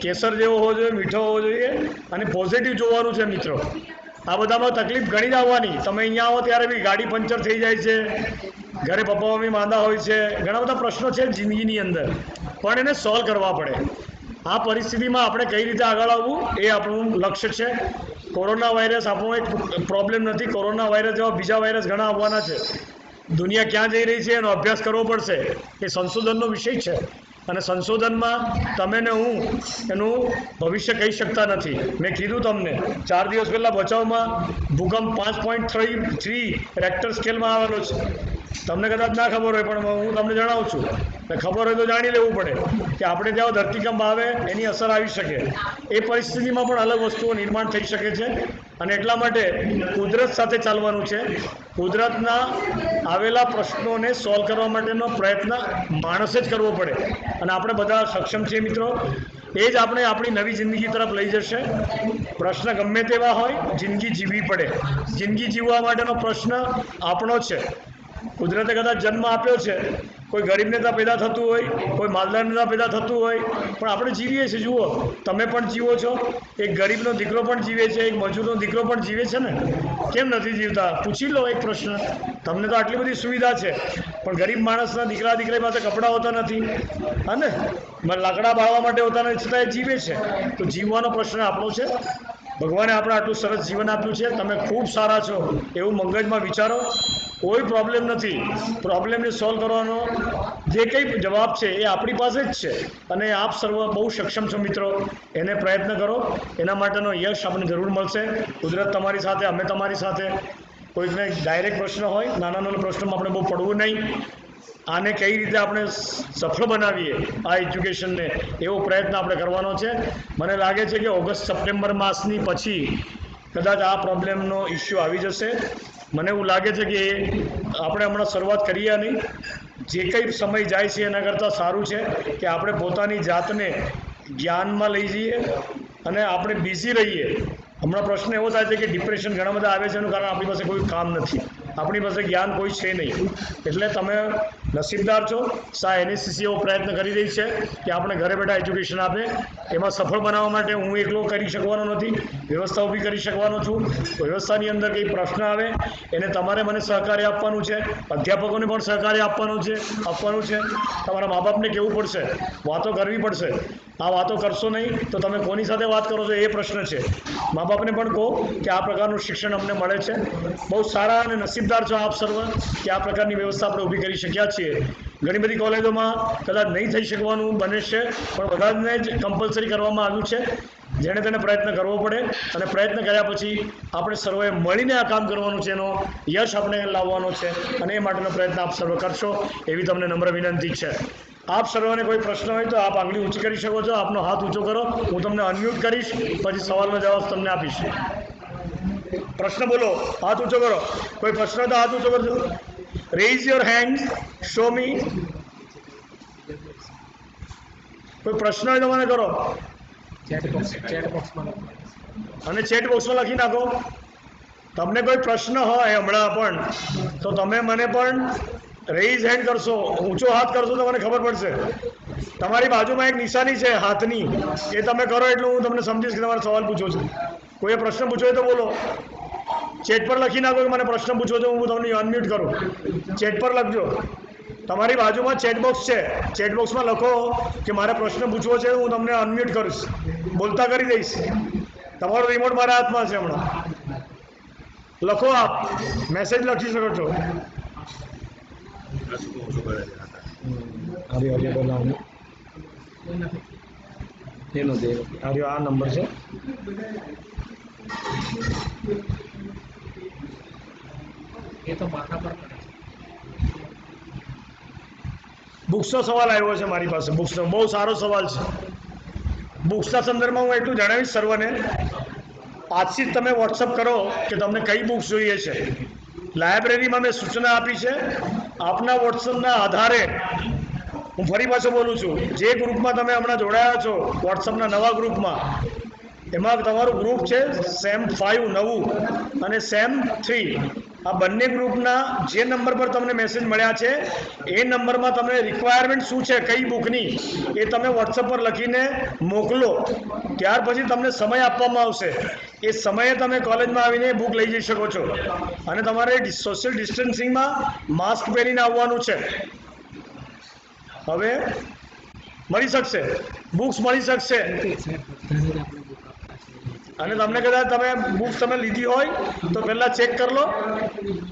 કેસર જેવો હોવો જોઈએ, મીઠો હોવો જોઈએ અને પોઝિટિવ જોવાનું છે મિત્રો. આ બધામાં તકલીફ ઘણી જ આવવાની. તમે અહીંયા આવો ત્યારે બી ગાડી પંચર થઈ જાય છે, ઘરે પપ્પા મમ્મી માંદા હોય છે, ઘણા બધા પ્રશ્નો છે જિંદગીની અંદર, પણ એને સોલ્વ કરવા પડે. આ પરિસ્થિતિમાં આપણે કઈ રીતે આગળ આવવું એ આપણું લક્ષ્ય છે. કોરોના વાયરસ આપણો એક પ્રોબ્લેમ નથી. કોરોના વાયરસ જેવા બીજા વાયરસ ઘણા આવવાના છે. દુનિયા ક્યાં જઈ રહી છે એનો અભ્યાસ કરવો પડશે. એ સંશોધનનો વિષય છે અને સંશોધનમાં તમે ને હું એનું ભવિષ્ય કહી શકતા નથી. મેં કીધું તમને 4 દિવસ પહેલાં બચાવમાં ભૂકંપ 5.3 રેક્ટર સ્કેલમાં આવેલો છે. તમને કદાચ ના ખબર હોય પણ હું તમને જણાવું છું. ખબર હોય તો જાણી લેવું પડે કે આપણે જ્યાં ધરતીકંપ આવે એની અસર આવી શકે. એ પરિસ્થિતિમાં પણ અલગ વસ્તુઓ નિર્માણ થઈ શકે છે અને એટલા માટે કુદરત સાથે ચાલવાનું છે. કુદરતના આવેલા પ્રશ્નોને સોલ્વ કરવા માટેનો પ્રયત્ન માણસે જ કરવો પડે અને આપણે બધા સક્ષમ છીએ મિત્રો. એ જ આપણે આપણી નવી જિંદગી તરફ લઈ જશે. પ્રશ્ન ગમે તેવા હોય, જિંદગી જીવવી પડે. જિંદગી જીવવા માટેનો પ્રશ્ન આપણો છે. કુદરતે કદાચ જન્મ આપ્યો છે. કોઈ ગરીબને ત્યાં પેદા થતું હોય, કોઈ માલદારને ત્યાં પેદા થતું હોય, પણ આપણે જીવીએ છીએ. જુઓ, તમે પણ જીવો છો, એક ગરીબનો દીકરો પણ જીવે છે, એક મજૂરનો દીકરો પણ જીવે છે ને. કેમ નથી જીવતા? પૂછી લો એક પ્રશ્ન. તમને તો આટલી બધી સુવિધા છે, પણ ગરીબ માણસના દીકરા દીકરી પાસે કપડાં હોતા નથી, હા ને, લાકડા બાળવા માટે હોતા નથી, છતાં એ જીવે છે. તો જીવવાનો પ્રશ્ન આપણો છે. ભગવાને આપણે આટલું સરસ જીવન આપ્યું છે. તમે ખૂબ સારા છો એવું મગજમાં વિચારો. કોઈ પ્રોબ્લેમ નથી. પ્રોબ્લેમને સોલ્વ કરવાનો જે કંઈ જવાબ છે એ આપણી પાસે જ છે અને આપ સર્વ બહુ સક્ષમ છો મિત્રો. એને પ્રયત્ન કરો. એના માટેનો યશ આપણને જરૂર મળશે. કુદરત તમારી સાથે, અમે તમારી સાથે. કોઈકને ડાયરેક્ટ પ્રશ્ન હોય, નાના નાના પ્રશ્નોમાં આપણે બહુ પડવું નહીં. આને કઈ રીતે આપણે સફળ બનાવીએ આ એજ્યુકેશનને, એવો પ્રયત્ન આપણે કરવાનો છે. મને લાગે છે કે ઓગસ્ટ સપ્ટેમ્બર માસની પછી કદાચ આ પ્રોબ્લેમનો ઇસ્યુ આવી જશે. મને એવું લાગે છે કે આપણે હમણાં શરૂઆત કરીએ નહીં, જે કંઈ સમય જાય છે એના કરતાં સારું છે કે આપણે પોતાની જાતને જ્ઞાનમાં લઈ જઈએ અને આપણે બિઝી રહીએ. હમણાં પ્રશ્ન એવો થાય છે કે ડિપ્રેશન ઘણા બધા આવે છે એનું કારણ આપણી પાસે કોઈ કામ નથી, આપણી પાસે જ્ઞાન કોઈ છે નહીં. એટલે તમે નસીબદાર છો. NSCC એવો પ્રયત્ન કરી રહી છે કે આપણે ઘરે બેઠા એજ્યુકેશન આપે. એમાં સફળ બનાવવા માટે હું એકલો કરી શકવાનો નથી, વ્યવસ્થા ઊભી કરી શકવાનો છું. વ્યવસ્થાની અંદર કંઈ પ્રશ્ન આવે એને તમારે મને સહકાર્ય આપવાનું છે, અધ્યાપકોને પણ સહકાર્ય આપવાનું છે. તમારા મા બાપને કહેવું પડશે, વાતો કરવી પડશે. આ વાતો કરશો નહીં તો તમે કોની સાથે વાત કરો છો એ પ્રશ્ન છે. મા બાપને પણ કહો કે આ પ્રકારનું શિક્ષણ અમને મળે છે. બહુ સારા અને નસીબદાર છો આપ સર્વ કે આ પ્રકારની વ્યવસ્થા આપણે ઊભી કરી શક્યા છીએ. ઘણી બધી કોલેજોમાં કદાચ નહીં થઈ શકવાનું બને છે, પણ બધાને જ કમ્પલસરી કરવામાં આવ્યું છે. જેણે તેને પ્રયત્ન કરવો પડે અને પ્રયત્ન કર્યા પછી આપણે સર્વે મળીને આ કામ કરવાનું છે, એનો યશ આપણે લાવવાનો છે અને એ માટેનો પ્રયત્ન આપ સર્વ કરશો એવી તમને નમ્ર વિનંતી છે. આપ સર્વને કોઈ પ્રશ્ન હોય તો આપ આંગળી ઊંચી કરી શકો છો, આપનો હાથ ઊંચો કરો, હું તમને અનમ્યુટ કરીશ, પછી સવાલનો જવાબ તમને આપીશ. પ્રશ્ન બોલો, હાથ ઊંચો કરો. કોઈ પ્રશ્ન તો હાથ ઊંચો કરજો. Raise your hand, show me. કોઈ પ્રશ્ન હોય તો મને કરો અને ચેટ બોક્સમાં લખી નાખો. તમને કોઈ પ્રશ્ન હોય હમણાં પણ તો તમે મને પણ રેઇઝ હેન્ડ કરશો, ઊંચો હાથ કરશો તો મને ખબર પડશે. તમારી બાજુમાં એક નિશાની છે હાથની, એ તમે કરો એટલે હું તમને સમજીશ કે તમારો સવાલ પૂછો છે. કોઈએ પ્રશ્ન પૂછ્યો હોય તો બોલો. ચેટ પર લખી નાખો કે મને પ્રશ્ન પૂછો તો હું તમને અનમ્યુટ કરું. ચેટ પર લખજો. તમારી બાજુમાં ચેટ બોક્સ છે, ચેટ બોક્સમાં લખો કે મારે પ્રશ્ન પૂછવો છે, હું તમને અનમ્યુટ કરીશ, બોલતા કરી દઈશ. તમારો રિમોટ મારા હાથમાં છે હમણાં. લખો, આપ મેસેજ લખી શકો છો. આ નંબર છે. એ તો માથા પર બુક્સનો સવાલ આવ્યો છે મારી પાસે. બુક્સનો બહુ સારો સવાલ છે. બુક્સના સંદર્ભમાં હું એટલું જણાવીશ સર્વને, આજથી જ તમે વોટ્સઅપ કરો કે તમને કઈ બુક્સ જોઈએ છે. લાઇબ્રેરીમાં મેં સૂચના આપી છે. આપના વોટ્સઅપના આધારે હું ફરી પાછો બોલું છું, જે ગ્રુપમાં તમે હમણાં જોડાયા છો વોટ્સઅપના નવા ગ્રુપમાં, એમાં તમારું ગ્રુપ છે સેમ 5 નવું અને સેમ 3. આ બંને ગ્રુપના જે નંબર પર તમને મેસેજ મળ્યા છે એ નંબરમાં તમને રિક્વાયરમેન્ટ શું છે કઈ બુકની એ તમે વોટ્સઅપ પર લખીને મોકલો. ત્યાર પછી તમને સમય આપવામાં આવશે. એ સમયે તમે કોલેજમાં આવીને બુક લઈ જઈ શકો છો. અને તમારે સોશિયલ ડિસ્ટન્સિંગમાં માસ્ક પહેરીને આવવાનું છે. હવે મળી શકશે, બુક્સ મળી શકશે. અને તમને કદાચ તમે બુક તમે લીધી હોય તો પહેલાં ચેક કરી લો.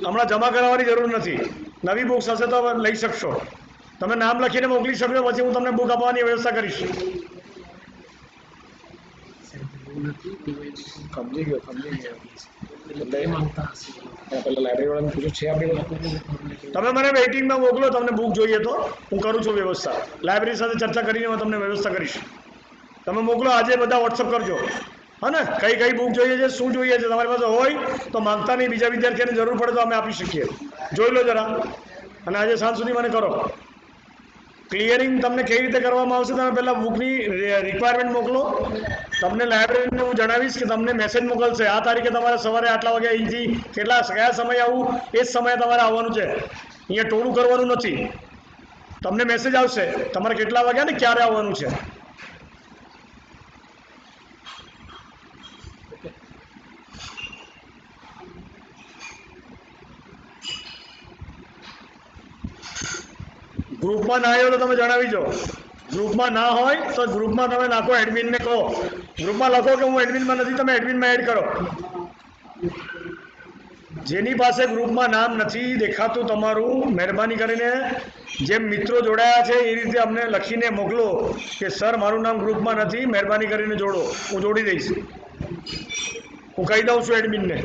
હમણાં જમા કરાવવાની જરૂર નથી. નવી બુક્સ હશે તો લઈ શકશો. તમે નામ લખીને મોકલી શકશો, પછી હું તમને બુક આપવાની વ્યવસ્થા કરીશ. સમજી ગયો. લાઇબ્રેરીવાળાને પૂછ્યું છે આપણી પાસે. તમે મને વેઇટિંગમાં મોકલો, તમને બુક જોઈએ તો હું કરું છું વ્યવસ્થા. લાઇબ્રેરી સાથે ચર્ચા કરીને હું તમને વ્યવસ્થા કરીશ. તમે મોકલો, આજે બધા વોટ્સઅપ કરજો. હા ને, કઈ બુક જોઈએ છે, શું જોઈએ છે, તમારી પાસે હોય તો માંગતા નહીં. બીજા વિદ્યાર્થીઓને જરૂર પડે તો અમે આપી શકીએ. જોઈ લો જરા, અને આજે સાંજ સુધી મને કરો. ક્લિયરિંગ તમને કેવી રીતે કરવામાં આવશે, તમે પહેલાં બુકની રિક્વાયરમેન્ટ મોકલો. તમને લાઇબ્રેરીને હું જણાવીશ કે તમને મેસેજ મોકલશે, આ તારીખે તમારે સવારે આટલા વાગે અહીંથી કયા સમયે આવું એ જ સમયે તમારે આવવાનું છે. અહીંયા ટોળું કરવાનું નથી. તમને મેસેજ આવશે તમારે કેટલા વાગ્યા ને ક્યારે આવવાનું છે. ગ્રુપમાં ના આવ્યો તો તમે જણાવી દો. ગ્રુપમાં ના હોય તો ગ્રુપમાં તમે નાખો, એડમિનને કહો. ગ્રુપમાં લખો કે હું એડમિનમાં નથી, તમે એડમિનમાં એડ કરો. જેની પાસે ગ્રુપમાં નામ નથી દેખાતું તમારું, મહેરબાની કરીને જેમ મિત્રો જોડાયા છે એ રીતે અમને લખીને મોકલો કે સર મારું નામ ગ્રુપમાં નથી, મહેરબાની કરીને જોડો. હું જોડી દઈશ. હું કહી દઉં છું એડમિનને.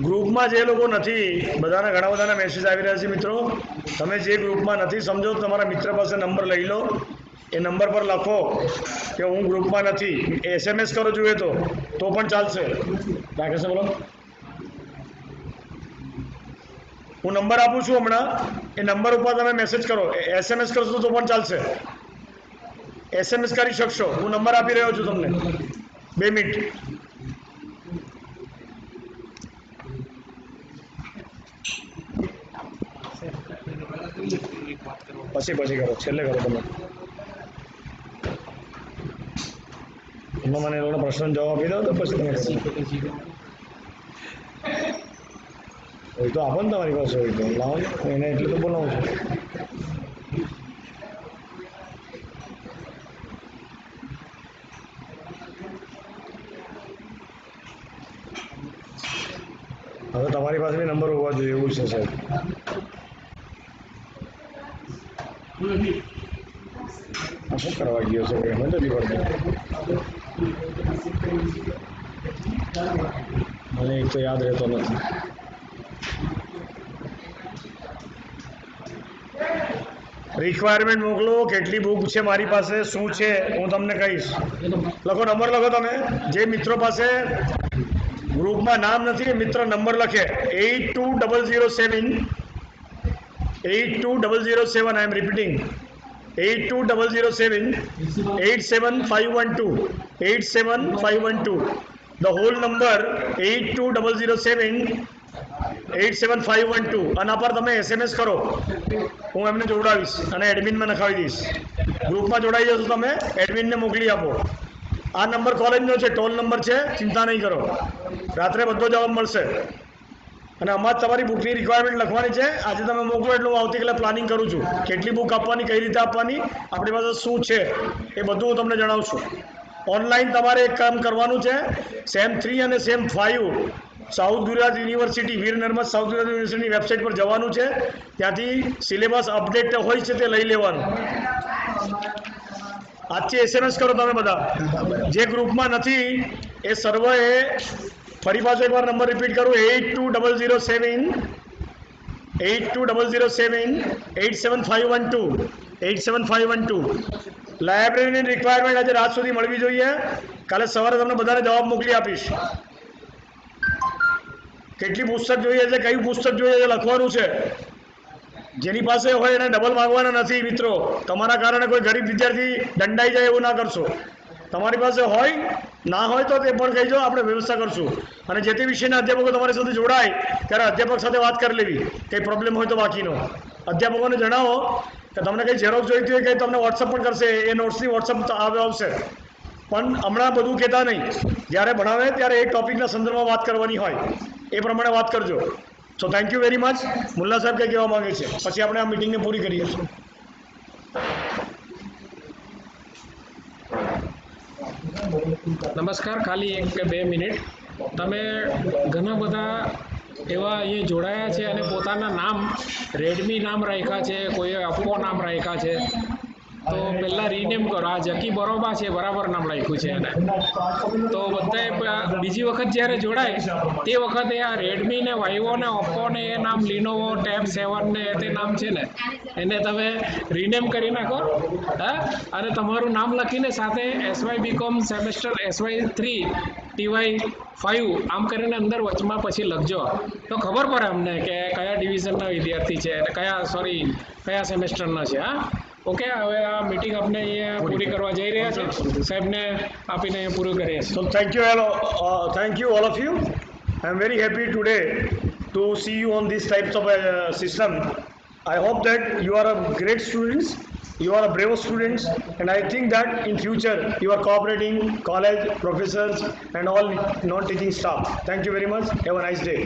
ગ્રુપમાં જે લોકો નથી, બધાના ઘણા બધાના મેસેજ આવી રહ્યા છે મિત્રો. તમે જે ગ્રુપમાં નથી સમજો તો તમારા મિત્ર પાસે નંબર લઈ લો, એ નંબર પર લખો કે હું ગ્રુપમાં નથી. SMS કરો જોઈએ તો પણ ચાલશે. રાકેશ બોલો. હું નંબર આપું છું હમણાં, એ નંબર ઉપર તમે મેસેજ કરો. SMS કરશો તો પણ ચાલશે. SMS કરી શકશો. હું નંબર આપી રહ્યો છું તમને. 2 મિનિટ. પછી કરો, છેલ્લે કરો તમે. એમાં મને એ લોકોનો પ્રશ્ન જવાબ આપી દો તો પછી તમે કરો. હોય તો આપો ને તમારી પાસે, હોય તો લાવો ને. એને એટલે તો બોલાવું છું. હવે તમારી પાસે બી નંબર હોવા જોઈએ એવું છે સાહેબ. આ શું કરવા ગયો છે મને નથી પડતું. મને એક તો યાદ રહેતો નથી. રિક્વાયરમેન્ટ મોકલો. કેટલી બુક છે મારી પાસે, શું છે હું તમને કહીશ. લખો, નંબર લખો તમે. જે મિત્રો પાસે ગ્રુપમાં નામ નથી એ મિત્ર નંબર લખે. 8207 I am repeating. 8207 87512 87512. The whole number 8207 87512. આના પર તમે SMS કરો. હું એમને જોડાવીશ અને એડમિનમાં નખાવી દઈશ. ગ્રુપમાં જોડાઈ જશો તમે, એડમિનને મોકલી આપો. આ નંબર કોલેજનો છે, ટોલ નંબર છે, ચિંતા નહીં કરો. રાત્રે બધો જવાબ મળશે. અને અમારે તમારી બુકની રિક્વાયરમેન્ટ લખવાની છે. આજે તમે મોકલો એટલે હું આવતીકાલે પ્લાનિંગ કરું છું. કેટલી બુક આપવાની, કઈ રીતે આપવાની, આપણી પાસે શું છે એ બધું હું તમને જણાવું છું. ઓનલાઈન તમારે એક કામ કરવાનું છે. સેમ 3 અને same 5 south Gujarat university, Veer Narmad south Gujarat યુનિવર્સિટીની વેબસાઇટ પર જવાનું છે. ત્યાંથી સિલેબસ અપડેટ હોય છે તે લઈ લેવાનું. આજથી SMS કરો તમે બધા. જે ગ્રુપમાં નથી એ સર્વએ ફરી પાછો એકવાર નંબર રિપીટ કરું. 8207 87512 87512. લાઇબ્રેરીની રિક્વાયરમેન્ટ આજે રાત સુધી મળવી જોઈએ. કાલે સવારે તમને બધાને જવાબ મોકલી આપીશ. કેટલી પુસ્તક જોઈએ છે, કયું પુસ્તક જોઈએ છે લખવાનું છે. જેની પાસે હોય એને ડબલ માંગવાના નથી મિત્રો. તમારા કારણે કોઈ ગરીબ વિદ્યાર્થી દંડાઈ જાય એવું ના કરશો. તમારી પાસે હોય, ના હોય તો તે પણ કહીજો, આપણે વ્યવસ્થા કરશું. અને જે તે વિષયના અધ્યાપકો તમારી સાથે જોડાય ત્યારે અધ્યાપક સાથે વાત કરી લેવી. કંઈ પ્રોબ્લેમ હોય તો બાકીનો અધ્યાપકોને જણાવો કે તમને કંઈ ઝેરોક્સ જોઈતી હોય કંઈ તમને વોટ્સઅપ પણ કરશે. એ નોટ્સની વોટ્સઅપ આવશે. પણ હમણાં બધું કહેતા નહીં. જ્યારે ભણાવે ત્યારે એક ટોપિકના સંદર્ભમાં વાત કરવાની હોય, એ પ્રમાણે વાત કરજો. So thank you very much. Mulla સાહેબ કંઈ કહેવા માગે છે, પછી આપણે આ મિટિંગને પૂરી કરીએ છીએ. નમસ્કાર. ખાલી 1 કે 2 મિનિટ. તમે ઘણા બધા એવા અહીંયા જોડાયા છે અને પોતાના નામ રેડમી નામ રાખ્યા છે, કોઈએ અપ્પો નામ રાખ્યા છે. તો પહેલાં રીનેમ કરો. આ જકી બરોબર છે, બરાબર નામ રાખ્યું છે એને. તો બધાએ બીજી વખત જ્યારે જોડાય તે વખતે આ રેડમી ને વાઈવો ને ઓપ્પો ને એ નામ, લિનોવો ટેબ 7 ને તે નામ છે ને એને તમે રીનેમ કરી નાખો. હા, અને તમારું નામ લખીને સાથે SY BCom semester SY3 TY 5 આમ કરીને અંદર વચમાં પછી લખજો. તો ખબર પડે અમને કે કયા ડિવિઝનના વિદ્યાર્થી છે અને કયા સેમેસ્ટરના છે. હા, ઓકે. હવે આ મીટિંગ આપણે અહીંયા પૂરી કરવા જઈ રહ્યા છે. સાહેબને આપીને અહીંયા પૂરું કરીએ છીએ. So thank you all of you. I am very happy today to see you on these types of system. I hope that you are a great students, you are a brave students, and I think that in future you are cooperating, college, professors and all non-teaching staff. Thank you very much. Have a nice day.